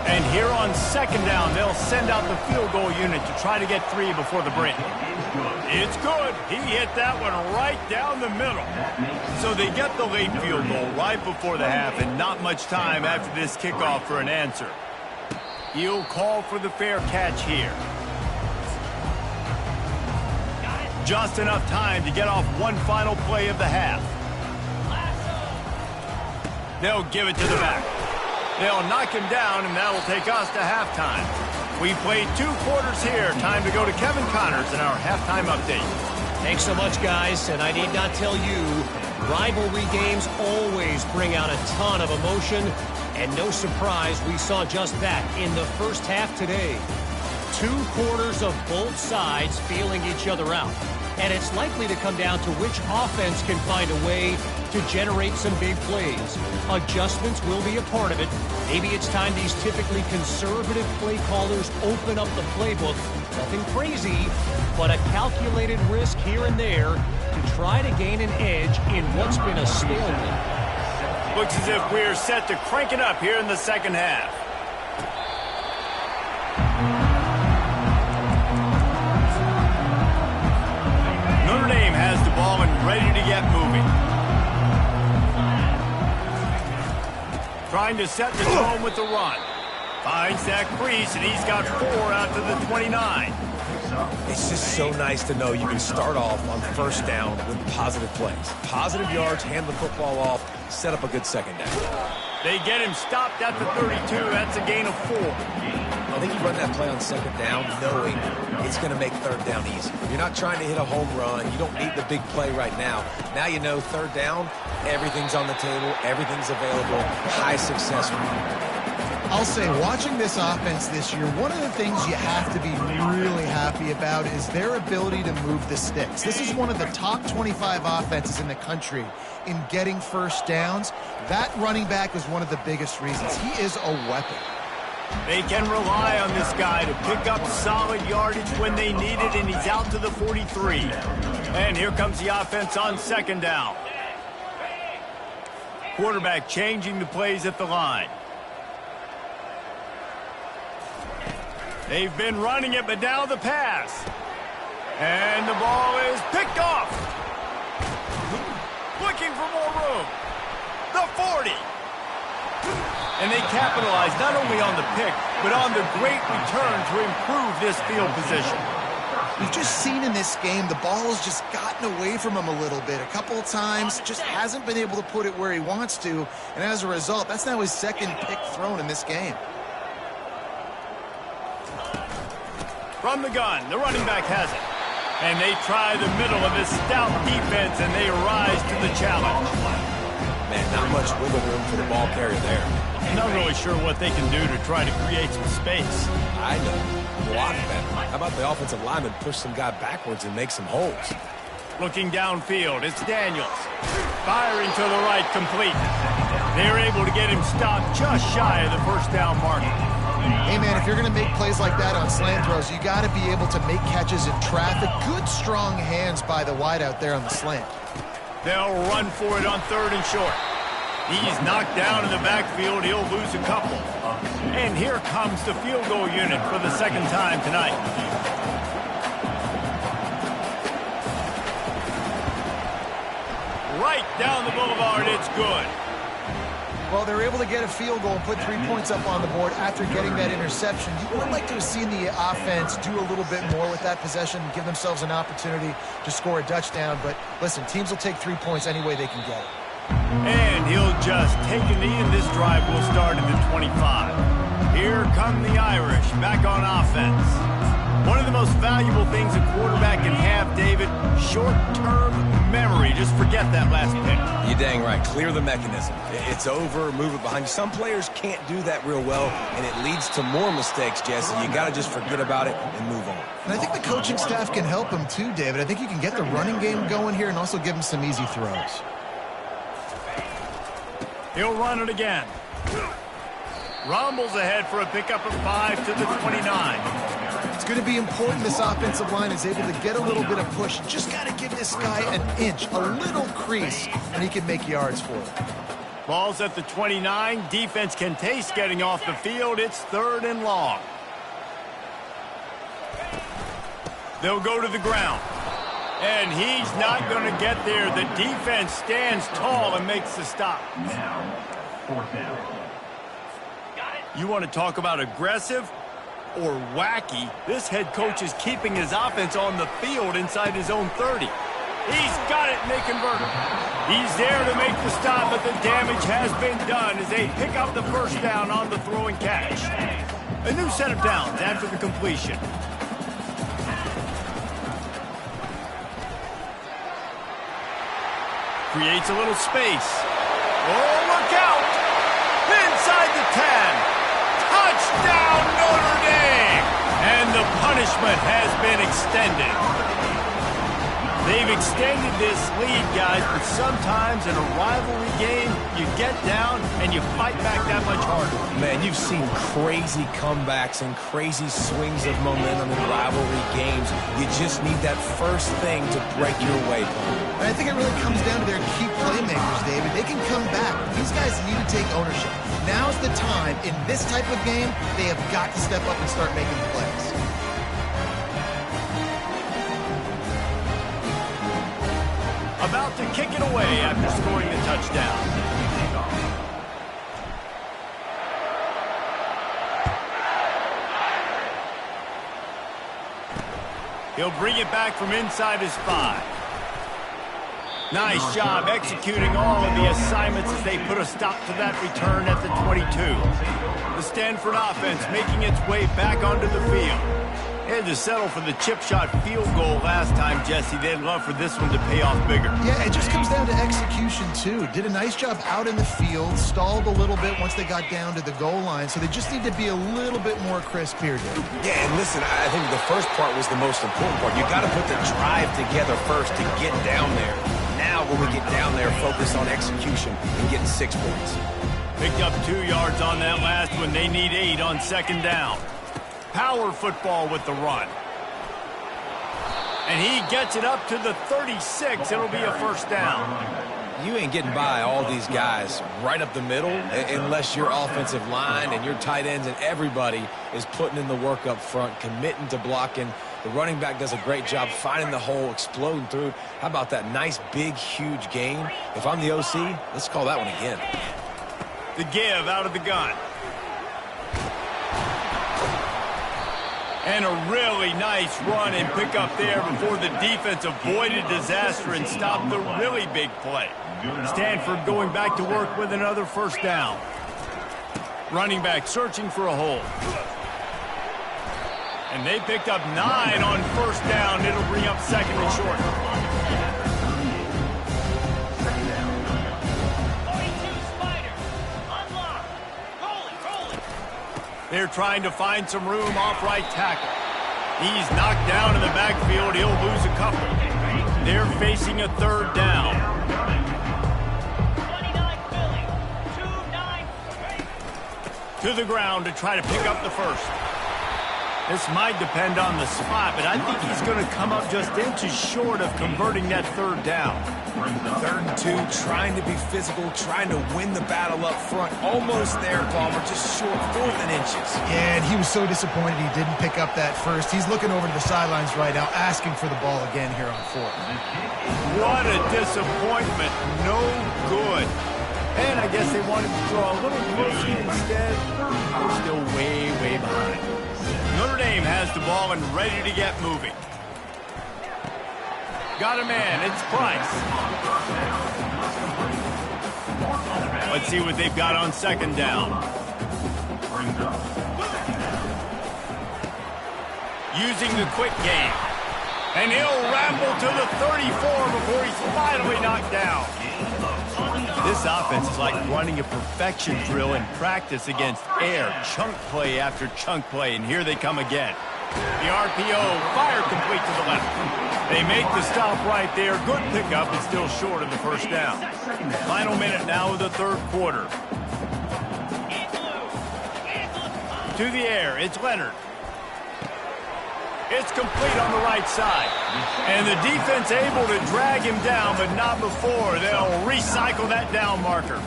Speaker 1: And here on second down, they'll send out the field goal unit to try to get 3 before the break. It's good. He hit that one right down the middle. So they get the late field goal right before the half, and not much time after this kickoff for an answer. He'll call for the fair catch here. Just enough time to get off one final play of the half. They'll give it to the back. They'll knock him down, and that'll take us to halftime. We played 2 quarters here. Time to go to Kevin Connors in our halftime update.
Speaker 4: Thanks so much, guys, and I need not tell you, rivalry games always bring out a ton of emotion, and no surprise we saw just that in the first half today. 2 quarters of both sides feeling each other out, and it's likely to come down to which offense can find a way to generate some big plays. Adjustments will be a part of it. Maybe it's time these typically conservative play callers open up the playbook. Nothing crazy, but a calculated risk here and there to try to gain an edge in what's been a stalemate.
Speaker 1: Looks as if we're set to crank it up here in the second half. Notre Dame has the ball and ready to get moving. Trying to set the tone with the run. Finds that crease, and he's got 4 out to the 29.
Speaker 2: It's just so nice to know you can start off on first down with positive plays. Positive yards, hand the football off, set up a good second down.
Speaker 1: They get him stopped at the 32. That's a gain of 4.
Speaker 2: I think you run that play on second down knowing it's going to make third down easy. You're not trying to hit a home run. You don't need the big play right now. Now you know third down, everything's on the table, everything's available, high success rate.
Speaker 3: I'll say, watching this offense this year, one of the things you have to be really happy about is their ability to move the sticks. This is one of the top 25 offenses in the country in getting first downs. That running back is one of the biggest reasons. He is a weapon.
Speaker 1: They can rely on this guy to pick up solid yardage when they need it, and he's out to the 43. And here comes the offense on second down. Quarterback changing the plays at the line. They've been running it, but now the pass. And the ball is picked off. Looking for more room. The 40. And they capitalize not only on the pick, but on the great return to improve this field position.
Speaker 3: We've just seen in this game the ball has just gotten away from him a little bit. A couple of times, just hasn't been able to put it where he wants to. And as a result, that's now his second pick thrown in this game.
Speaker 1: From the gun, the running back has it. And they try the middle of this stout defense, and they rise to the challenge.
Speaker 2: Man, not much wiggle room for the ball carrier there.
Speaker 1: I'm not really sure what they can do to try to create some space.
Speaker 2: I know. Block better. How about the offensive lineman push some guy backwards and make some holes?
Speaker 1: Looking downfield, it's Daniels. Firing to the right, complete. They're able to get him stopped just shy of the first down marker.
Speaker 3: Hey, man, if you're going to make plays like that on slant throws, you got to be able to make catches in traffic. Good, strong hands by the wideout there on the slant.
Speaker 1: They'll run for it on third and short. He's knocked down in the backfield. He'll lose a couple. And here comes the field goal unit for the second time tonight. Right down the boulevard, it's good.
Speaker 3: Well, they're able to get a field goal and put 3 points up on the board after getting that interception. You would like to have seen the offense do a little bit more with that possession, give themselves an opportunity to score a touchdown. But listen, teams will take 3 points any way they can get it.
Speaker 1: And he'll just take a knee, and this drive will start at the 25. Here come the Irish back on offense. One of the most valuable things a quarterback can have, David, short-term memory. Just forget that last pick.
Speaker 2: You're dang right. Clear the mechanism. It's over, move it behind you. Some players can't do that real well, and it leads to more mistakes, Jesse. You got to just forget about it and move on.
Speaker 3: And I think the coaching staff can help him too, David. I think you can get the running game going here and also give him some easy throws.
Speaker 1: He'll run it again. Rumbles ahead for a pickup of 5 to the 29.
Speaker 3: It's going to be important this offensive line is able to get a little bit of push. Just got to give this guy an inch, a little crease, and he can make yards for it.
Speaker 1: Ball's at the 29. Defense can taste getting off the field. It's third and long. They'll go to the ground. And he's not going to get there. The defense stands tall and makes the stop.
Speaker 5: Now, fourth down.
Speaker 1: You want to talk about aggressive? or wacky. This head coach is keeping his offense on the field inside his own 30. He's got it, and they convert. He's there to make the stop, but the damage has been done as they pick up the first down on the throw and catch. A new set of downs after the completion. Creates a little space. Oh, look out! Inside the 10. Touchdown, Notre Dame! And the punishment has been extended. They've extended this lead, guys, but sometimes in a rivalry game, you get down and you fight back that much harder.
Speaker 2: Man, you've seen crazy comebacks and crazy swings of momentum in rivalry games. You just need that first thing to break your way, Paul.
Speaker 3: I think it really comes down to their key playmakers, David. They can come back. These guys need to take ownership. Now's the time. In this type of game, they have got to step up and start making plays.
Speaker 1: About to kick it away after scoring the touchdown. He'll bring it back from inside his 5. Nice job executing all of the assignments as they put a stop to that return at the 22. The Stanford offense making its way back onto the field. They had to settle for the chip shot field goal last time, Jesse. They'd love for this one to pay off bigger.
Speaker 3: Yeah, it just comes down to execution, too. Did a nice job out in the field, stalled a little bit once they got down to the goal line, so they just need to be a little bit more crisp here, Dave.
Speaker 2: Yeah, and listen, I think the first part was the most important part. You got to put the drive together first to get down there. Now, when we get down there, focus on execution and getting 6 points.
Speaker 1: Picked up 2 yards on that last one. They need 8 on second down. Power football with the run. And he gets it up to the 36. It'll be a first down.
Speaker 2: You ain't getting by all these guys right up the middle unless your offensive line and your tight ends and everybody is putting in the work up front, committing to blocking. The running back does a great job finding the hole, exploding through. How about that nice, big, huge gain? If I'm the OC, let's call that one again.
Speaker 1: The give out of the gun. And a really nice run and pick up there before the defense avoided disaster and stopped the really big play. Stanford going back to work with another first down. Running back searching for a hole. And they picked up 9 on first down. It'll bring up second and short. They're trying to find some room off right tackle. He's knocked down in the backfield. He'll lose a couple. They're facing a third down. To the ground to try to pick up the first. This might depend on the spot, but I think he's going to come up just inches short of converting that third down.
Speaker 2: 3rd and 2, trying to be physical, trying to win the battle up front. Almost there, Palmer, just short, 4th and inches.
Speaker 3: Yeah, and he was so disappointed he didn't pick up that first. He's looking over to the sidelines right now, asking for the ball again here on 4th.
Speaker 1: What a disappointment. No good. And I guess they wanted to throw a little closer instead. They're still way, way behind. Notre Dame has the ball and ready to get moving. Got a man. It's Price. Let's see what they've got on second down. Using the quick game. And he'll ramble to the 34 before he's finally knocked down. This offense is like running a perfection drill in practice against air. Chunk play after chunk play, and here they come again. The RPO, fire complete to the left. They make the stop right there. Good pickup, but still short of the first down. Final minute now of the third quarter. To the air, it's Leonard. It's complete on the right side. And the defense able to drag him down, but not before. They'll recycle that down marker.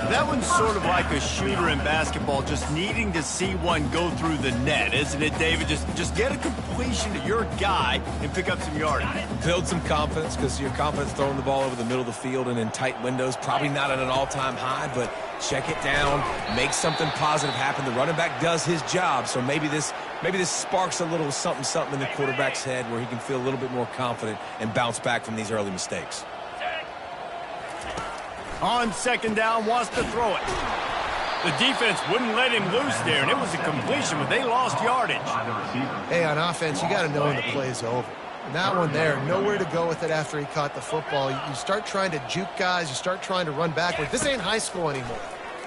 Speaker 1: That one's sort of like a shooter in basketball, just needing to see one go through the net, isn't it, David? Just get a completion to your guy and pick up some yardage.
Speaker 2: Build some confidence, because your confidence throwing the ball over the middle of the field and in tight windows, probably not at an all-time high, but check it down, make something positive happen. The running back does his job, so maybe this Maybe this sparks a little something in the quarterback's head where he can feel a little bit more confident and bounce back from these early mistakes.
Speaker 1: On second down, wants to throw it. The defense wouldn't let him loose there, and it was a completion, but they lost yardage.
Speaker 3: Hey, on offense, you got to know when the play's over. And that one there, nowhere to go with it after he caught the football. You start trying to juke guys. You start trying to run backward. This ain't high school anymore.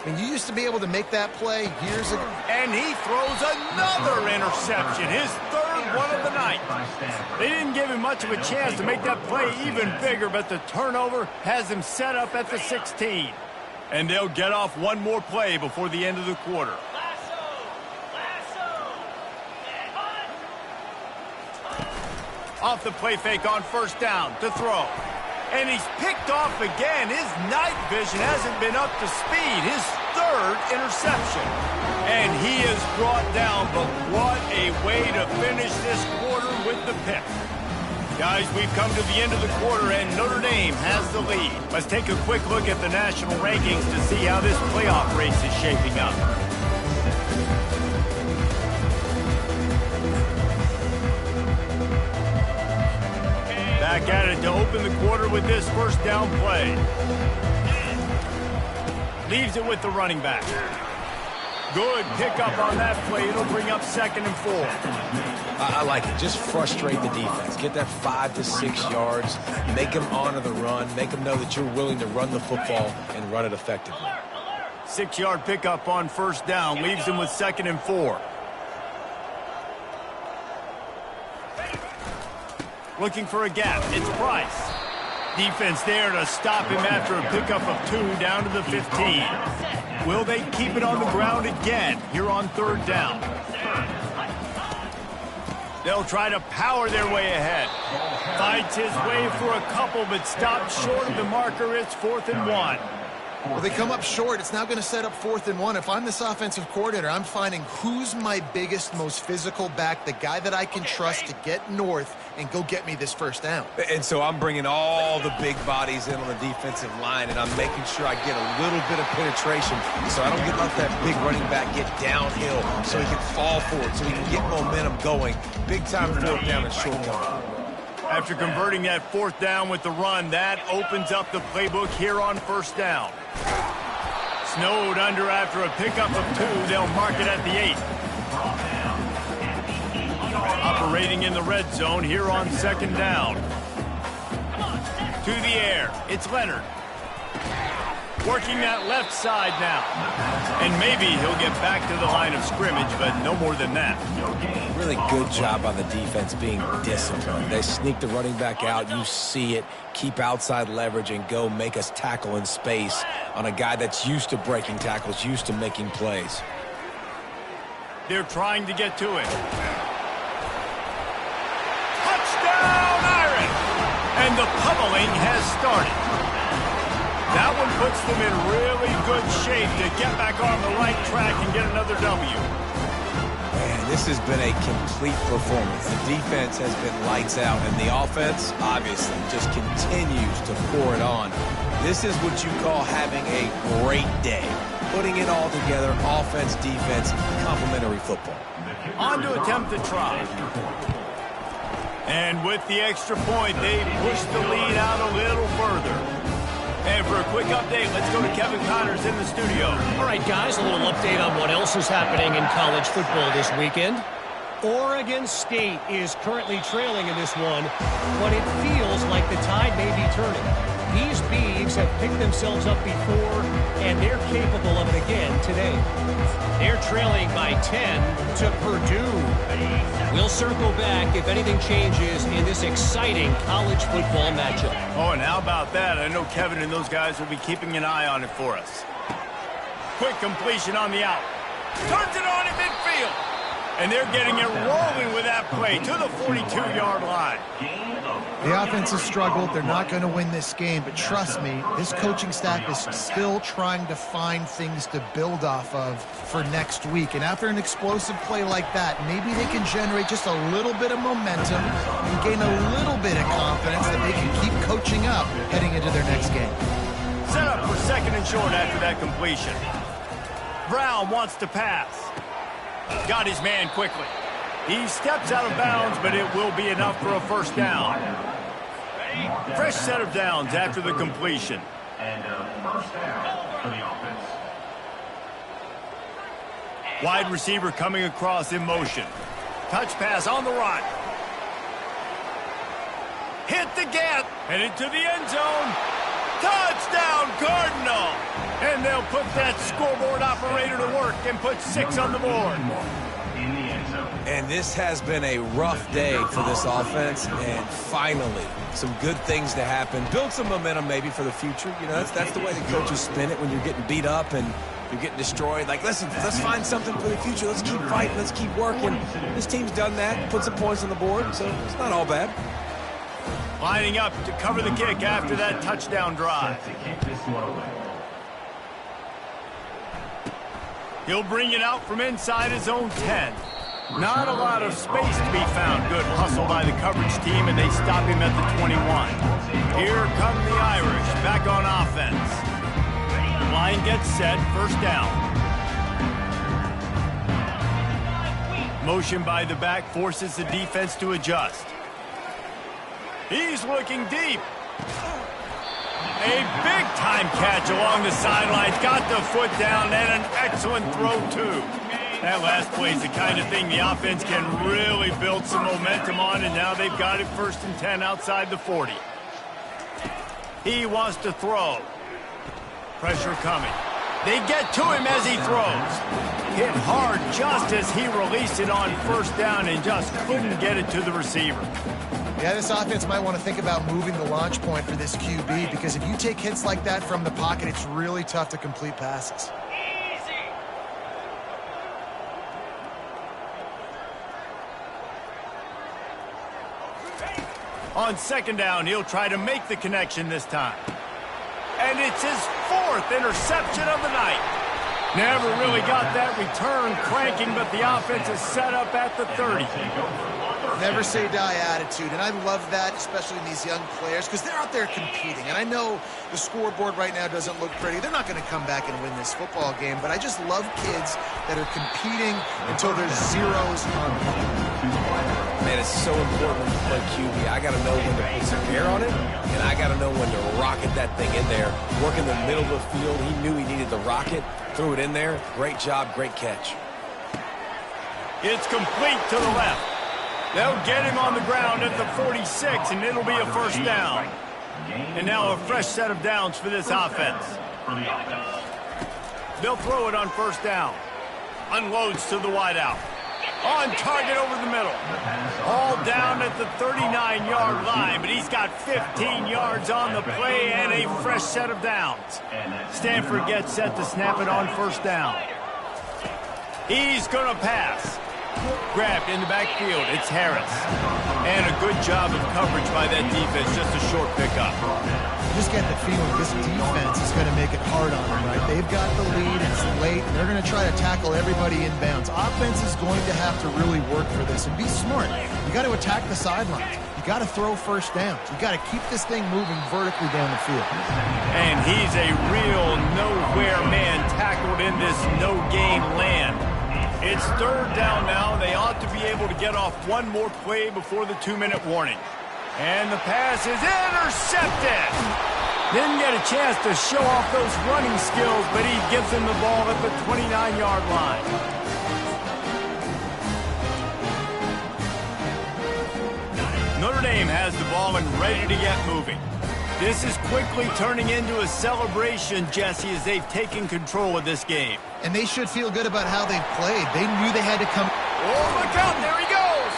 Speaker 3: I mean, you used to be able to make that play years ago.
Speaker 1: And he throws another interception, his third one of the night. They didn't give him much of a chance to make that play even bigger, but the turnover has him set up at the 16. And they'll get off one more play before the end of the quarter. Off the play fake on first down to throw. And he's picked off again. His night vision hasn't been up to speed. His third interception. And he is brought down, but what a way to finish this quarter with the pick. Guys, we've come to the end of the quarter, and Notre Dame has the lead. Let's take a quick look at the national rankings to see how this playoff race is shaping up. Back at it to open the quarter with this first down play. Leaves it with the running back. Good pickup on that play. It'll bring up 2nd and 4.
Speaker 2: I like it. Just frustrate the defense. Get that 5 to 6 yards. Make them honor the run. Make them know that you're willing to run the football and run it effectively.
Speaker 1: 6-yard pickup on first down. Leaves him with 2nd and 4. Looking for a gap. It's Price. Defense there to stop him after a pickup of 2 down to the 15. Will they keep it on the ground again here on third down? They'll try to power their way ahead. Fights his way for a couple, but stops short of the marker. It's 4th and 1.
Speaker 3: Well, they come up short. It's now going to set up 4th and 1. If I'm this offensive coordinator, I'm finding who's my biggest, most physical back, the guy that I can trust to get north and go get me this first down.
Speaker 2: And so I'm bringing all the big bodies in on the defensive line, and I'm making sure I get a little bit of penetration so I don't let that big running back get downhill so he can fall forward, so he can get momentum going. Big time 4th down and short down.
Speaker 1: After converting that 4th down with the run, that opens up the playbook here on first down. Snowed under after a pickup of 2. They'll mark it at the 8. Operating in the red zone here on 2nd down. To the air. It's Leonard. Working that left side now. And maybe he'll get back to the line of scrimmage, but no more than that.
Speaker 2: Really good job by the defense being disciplined. They sneak the running back out. You see it. Keep outside leverage and go make us tackle in space on a guy that's used to breaking tackles, used to making plays.
Speaker 1: They're trying to get to it. Touchdown, Iron! And the pummeling has started. That one puts them in really good shape to get back on the right track and get another W.
Speaker 2: Man, this has been a complete performance. The defense has been lights out, and the offense, obviously, just continues to pour it on. This is what you call having a great day. Putting it all together, offense, defense, complementary football.
Speaker 1: On to attempt the try. And with the extra point, they push the lead out a little further. And for a quick update, let's go to Kevin Connors in the studio.
Speaker 4: All right, guys, a little update on what else is happening in college football this weekend. Oregon State is currently trailing in this one, but it feels like the tide may be turning. These Beavs have picked themselves up before, and they're capable of it again today. They're trailing by 10 to Purdue. We'll circle back if anything changes in this exciting college football matchup.
Speaker 1: Oh, and how about that? I know Kevin and those guys will be keeping an eye on it for us. Quick completion on the out. Turns it on in midfield. And they're getting it rolling with that play to the 42-yard line.
Speaker 3: The offense has struggled. They're not going to win this game, but trust me, this coaching staff is still trying to find things to build off of for next week. And after an explosive play like that, maybe they can generate just a little bit of momentum and gain a little bit of confidence that they can keep coaching up heading into their next game.
Speaker 1: Set up for 2nd and short after that completion. Brown wants to pass. Got his man quickly. He steps out of bounds, but it will be enough for a first down. Fresh set of downs after the completion.
Speaker 5: And first down for the offense.
Speaker 1: Wide receiver coming across in motion. Touch pass on the run. Hit the gap. Headed to the end zone. Touchdown, Cardinal. And they'll put that scoreboard operator to work and put 6 on the board.
Speaker 5: In the end zone.
Speaker 2: And this has been a rough day for this offense, and finally, some good things to happen. Build some momentum maybe for the future. You know, that's the way the coaches spin it when you're getting beat up and you're getting destroyed. Like, listen, let's find something for the future. Let's keep fighting. Let's keep working. This team's done that, put some points on the board, so it's not all bad.
Speaker 1: Lining up to cover the kick after that touchdown drive.
Speaker 5: To kick this one away.
Speaker 1: He'll bring it out from inside his own 10. Not a lot of space to be found. Good hustle by the coverage team, and they stop him at the 21. Here come the Irish, back on offense. Line gets set, first down. Motion by the back forces the defense to adjust. He's looking deep. A big-time catch along the sidelines. Got the foot down and an excellent throw, too. That last play is the kind of thing the offense can really build some momentum on, and now they've got it 1st and 10 outside the 40. He wants to throw. Pressure coming. They get to him as he throws. Hit hard just as he released it on first down and just couldn't get it to the receiver.
Speaker 3: Yeah, this offense might want to think about moving the launch point for this QB, because if you take hits like that from the pocket, it's really tough to complete passes.
Speaker 1: On second down, he'll try to make the connection this time. And it's his 4th interception of the night. Never really got that return cranking, but the offense is set up at the 30.
Speaker 3: Never say die attitude, and I love that, especially in these young players, because they're out there competing. And I know the scoreboard right now doesn't look pretty. They're not going to come back and win this football game, but I just love kids that are competing until there's zeros on the field.
Speaker 2: Man, it's so important when you play QB. I got to know when to put some air on it, and I got to know when to rocket that thing in there. Work in the middle of the field. He knew he needed the rocket, threw it in there. Great job, great catch.
Speaker 1: It's complete to the left. They'll get him on the ground at the 46, and it'll be a first down. And now a fresh set of downs for this offense. They'll throw it on first down. Unloads to the wideout. On target over the middle. All down at the 39-yard line, but he's got 15 yards on the play and a fresh set of downs. Stanford gets set to snap it on first down. He's going to pass. Grabbed in the backfield, it's Harris. And a good job of coverage by that defense, just a short pickup.
Speaker 3: You just get the feeling this defense is going to make it hard on them, right? They've got the lead, it's late, and they're going to try to tackle everybody inbounds. Offense is going to have to really work for this and be smart. You got to attack the sidelines. You got to throw first downs. You got to keep this thing moving vertically down the field.
Speaker 1: And he's a real nowhere man tackled in this no-gain land. It's third down now. They ought to be able to get off one more play before the 2-minute warning. And the pass is intercepted. Didn't get a chance to show off those running skills, but he gives him the ball at the 29-yard line. Notre Dame has the ball and ready to get moving. This is quickly turning into a celebration, Jesse, as they've taken control of this game.
Speaker 3: And they should feel good about how they've played. They knew they had to come.
Speaker 1: Oh, look out, there he goes!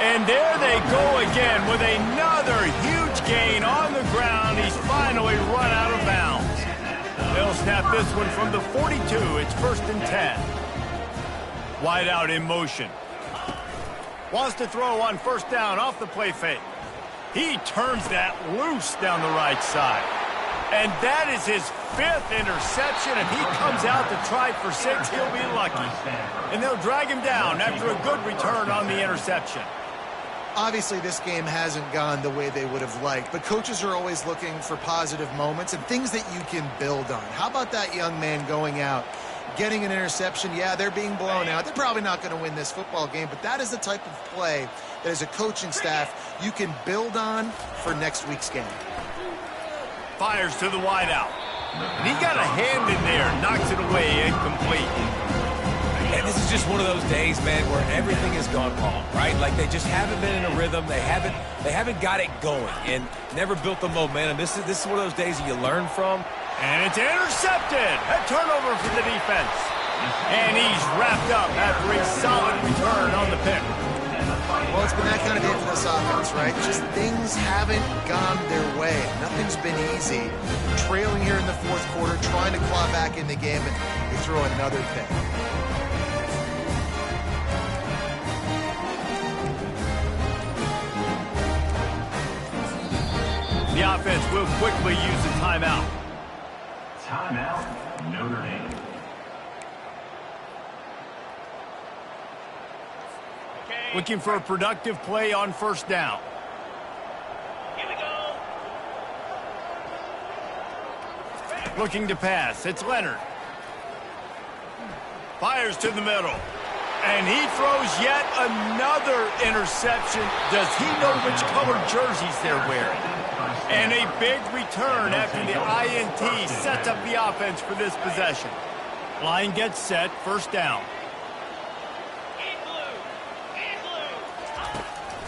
Speaker 1: And there they go again with another huge gain on the ground. He's finally run out of bounds. They'll snap this one from the 42. It's 1st and 10. Wide out in motion. Wants to throw on first down off the play fake. He turns that loose down the right side. And that is his 5th interception. If he comes out to try for 6, he'll be lucky. And they'll drag him down after a good return on the interception.
Speaker 3: Obviously, this game hasn't gone the way they would have liked, but coaches are always looking for positive moments and things that you can build on. How about that young man going out getting an interception. Yeah, they're being blown out. They're probably not going to win this football game, but that is the type of play that as a coaching staff you can build on for next week's game.
Speaker 1: Fires to the wideout. And he got a hand in there, knocks it away, incomplete.
Speaker 2: And this is just one of those days, man, where everything has gone wrong, right? Like they just haven't been in a rhythm. They haven't got it going and never built the momentum. This is one of those days that you learn from.
Speaker 1: And it's intercepted. A turnover for the defense. And he's wrapped up after a solid return on the pick.
Speaker 3: Well, it's been that kind of day for this offense, right? Just things haven't gone their way. Nothing's been easy. Trailing here in the fourth quarter, trying to claw back in the game, and they throw another pick.
Speaker 1: The offense will quickly use a timeout.
Speaker 5: Timeout, Notre Dame.
Speaker 1: Looking for a productive play on first down.
Speaker 4: Here we go.
Speaker 1: Looking to pass. It's Leonard. Fires to the middle. And he throws yet another interception. Does he know which colored jerseys they're wearing? And a big return after the INT sets up the offense for this possession. Line gets set. First down.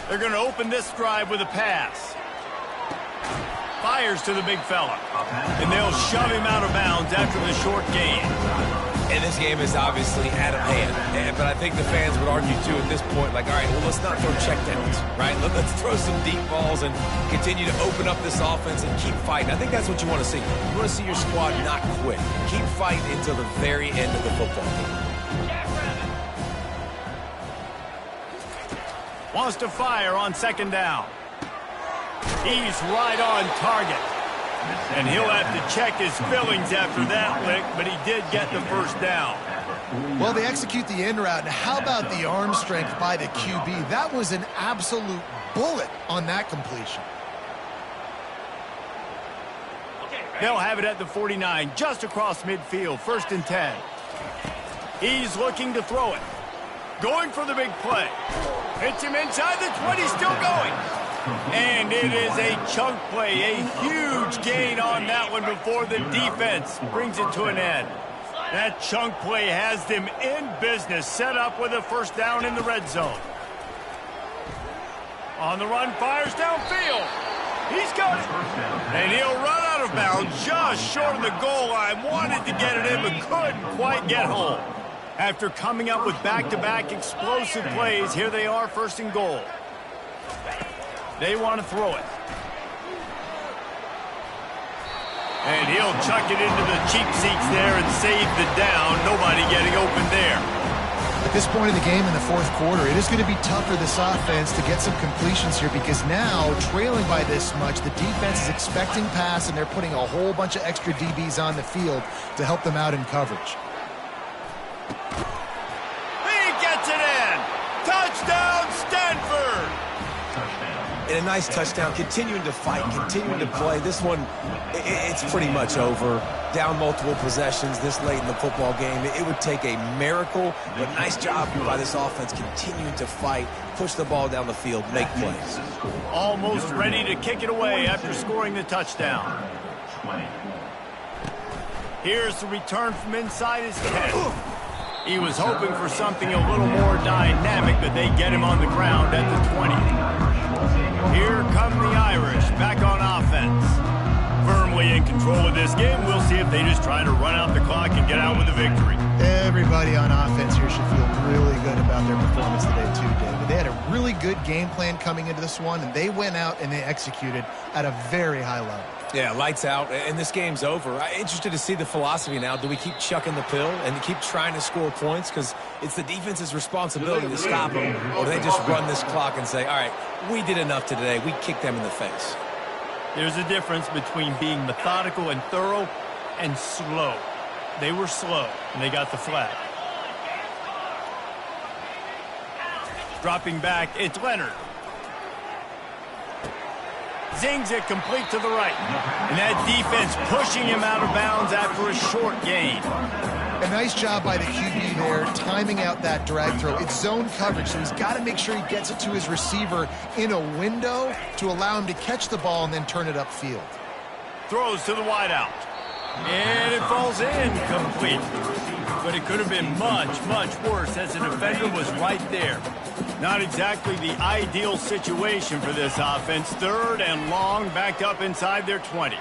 Speaker 1: They're going to open this drive with a pass. Fires to the big fella. And they'll shove him out of bounds after the short gain.
Speaker 2: And this game is obviously out of hand. But I think the fans would argue, too, at this point, like, all right, well, let's not throw checkdowns, right? Let's throw some deep balls and continue to open up this offense and keep fighting. I think that's what you want to see. You want to see your squad not quit. Keep fighting until the very end of the football game.
Speaker 1: Wants to fire on second down. He's right on target. And he'll have to check his fillings after that lick, but he did get the first down.
Speaker 3: Well, they execute the in route. Now, how about the arm strength by the QB? That was an absolute bullet on that completion.
Speaker 1: They'll have it at the 49, just across midfield, 1st and 10. He's looking to throw it. Going for the big play. Hits him inside the 20, still going. And it is a chunk play, a huge gain on that one before the defense brings it to an end. That chunk play has them in business, set up with a first down in the red zone. On the run, fires downfield. He's got it. And he'll run out of bounds just short of the goal line. Wanted to get it in, but couldn't quite get home. After coming up with back-to-back explosive plays, here they are, 1st and goal. They want to throw it. And he'll chuck it into the cheap seats there and save the down. Nobody getting open there.
Speaker 3: At this point of the game in the fourth quarter, it is going to be tough for this offense to get some completions here because now, trailing by this much, the defense is expecting pass and they're putting a whole bunch of extra DBs on the field to help them out in coverage.
Speaker 1: Touchdown, Stanford!
Speaker 2: And a nice touchdown, continuing to fight, continuing to play. This one, it's pretty much over. Down multiple possessions this late in the football game. It would take a miracle, but nice job by this offense continuing to fight, push the ball down the field, make plays.
Speaker 1: Almost ready to kick it away after scoring the touchdown. Here's the return from inside his 10. He was hoping for something a little more dynamic, but they get him on the ground at the 20. Here come the Irish back on offense. Firmly in control of this game. We'll see if they just try to run out the clock and get out with a victory.
Speaker 3: Everybody on offense here should feel really good about their performance today too, David. They had a really good game plan coming into this one, and they went out and they executed at a very high level.
Speaker 2: Yeah, lights out, and this game's over. I'm interested to see the philosophy now. Do we keep chucking the pill and keep trying to score points? Because it's the defense's responsibility to stop them. Or do they just run this clock and say, all right, we did enough today. We kicked them in the face.
Speaker 1: There's a difference between being methodical and thorough and slow. They were slow, and they got the flag. Dropping back, it's Leonard. Zings it complete to the right. And that defense pushing him out of bounds after a short gain.
Speaker 3: A nice job by the QB there, timing out that drag throw. It's zone coverage, so he's got to make sure he gets it to his receiver in a window to allow him to catch the ball and then turn it upfield.
Speaker 1: Throws to the wideout. And it falls in complete. But it could have been much, much worse as the defender was right there. Not exactly the ideal situation for this offense. 3rd and long, backed up inside their 20.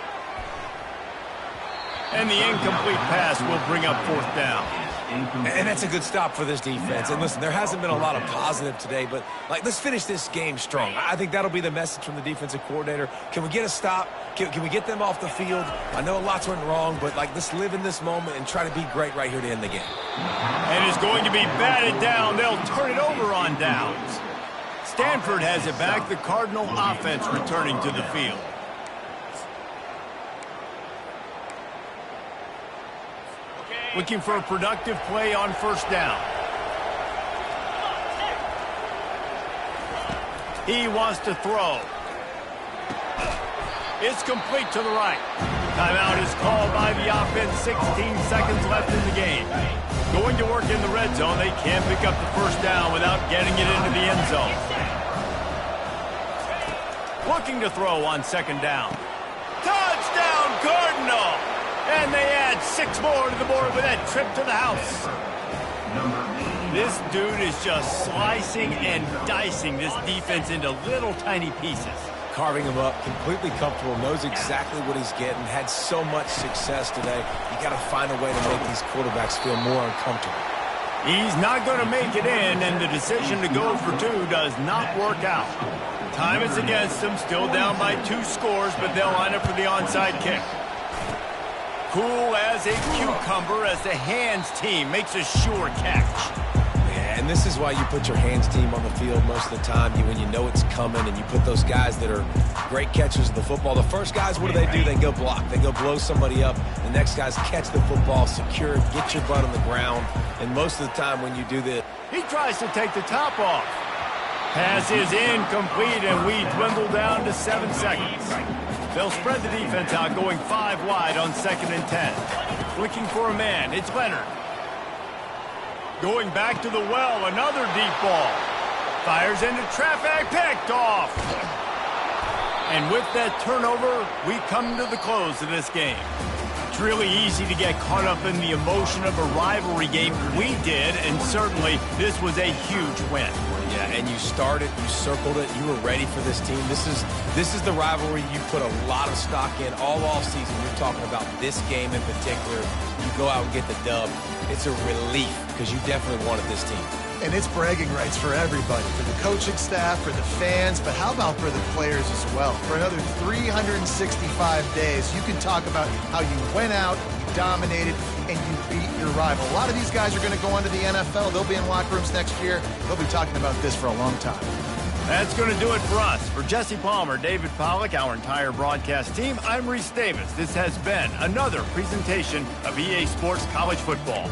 Speaker 1: And the incomplete pass will bring up 4th down.
Speaker 2: And that's a good stop for this defense. And listen, there hasn't been a lot of positive today, but let's finish this game strong. I think that'll be the message from the defensive coordinator. Can we get a stop? Can we get them off the field? I know lots went wrong, but let's live in this moment and try to be great right here to end the game.
Speaker 1: And it's going to be batted down. They'll turn it over on downs. Stanford has it back. The Cardinal offense returning to the field. Looking for a productive play on 1st down. He wants to throw. It's complete to the right. Timeout is called by the offense. 16 seconds left in the game. Going to work in the red zone. They can't pick up the 1st down without getting it into the end zone. Looking to throw on 2nd down. Touchdown, Cardinal! And they add 6 more to the board with that trip to the house. This dude is just slicing and dicing this defense into little tiny pieces.
Speaker 2: Carving him up, completely comfortable, knows exactly what he's getting, had so much success today. You got to find a way to make these quarterbacks feel more uncomfortable.
Speaker 1: He's not going to make it in, and the decision to go for 2 does not work out. Time is against them, still down by 2 scores, but they'll line up for the onside kick. Cool as a cucumber as the hands team makes a sure catch.
Speaker 2: Yeah, and this is why you put your hands team on the field most of the time when you know it's coming, and you put those guys that are great catchers of the football. The first guys, what do? They go block. They go blow somebody up. The next guys catch the football, secure it, get your butt on the ground. And most of the time when you do this,
Speaker 1: he tries to take the top off. Pass is incomplete, and we dwindle down to 7 seconds. They'll spread the defense out, going 5 wide on 2nd and 10. Looking for a man. It's Leonard. Going back to the well, another deep ball. Fires into traffic, picked off. And with that turnover, we come to the close of this game. It's really easy to get caught up in the emotion of a rivalry game. We did, and certainly this was a huge win.
Speaker 2: Yeah, and you started, you circled it, you were ready for this team. This is the rivalry you put a lot of stock in all offseason. You're talking about this game in particular. You go out and get the dub. It's a relief because you definitely wanted this team.
Speaker 3: And it's bragging rights for everybody, for the coaching staff, for the fans, but how about for the players as well? For another 365 days, you can talk about how you went out, you dominated, and you beat your rival. A lot of these guys are going to go on to the NFL. They'll be in locker rooms next year. They'll be talking about this for a long time.
Speaker 1: That's going to do it for us. For Jesse Palmer, David Pollack, our entire broadcast team, I'm Reese Davis. This has been another presentation of EA Sports College Football.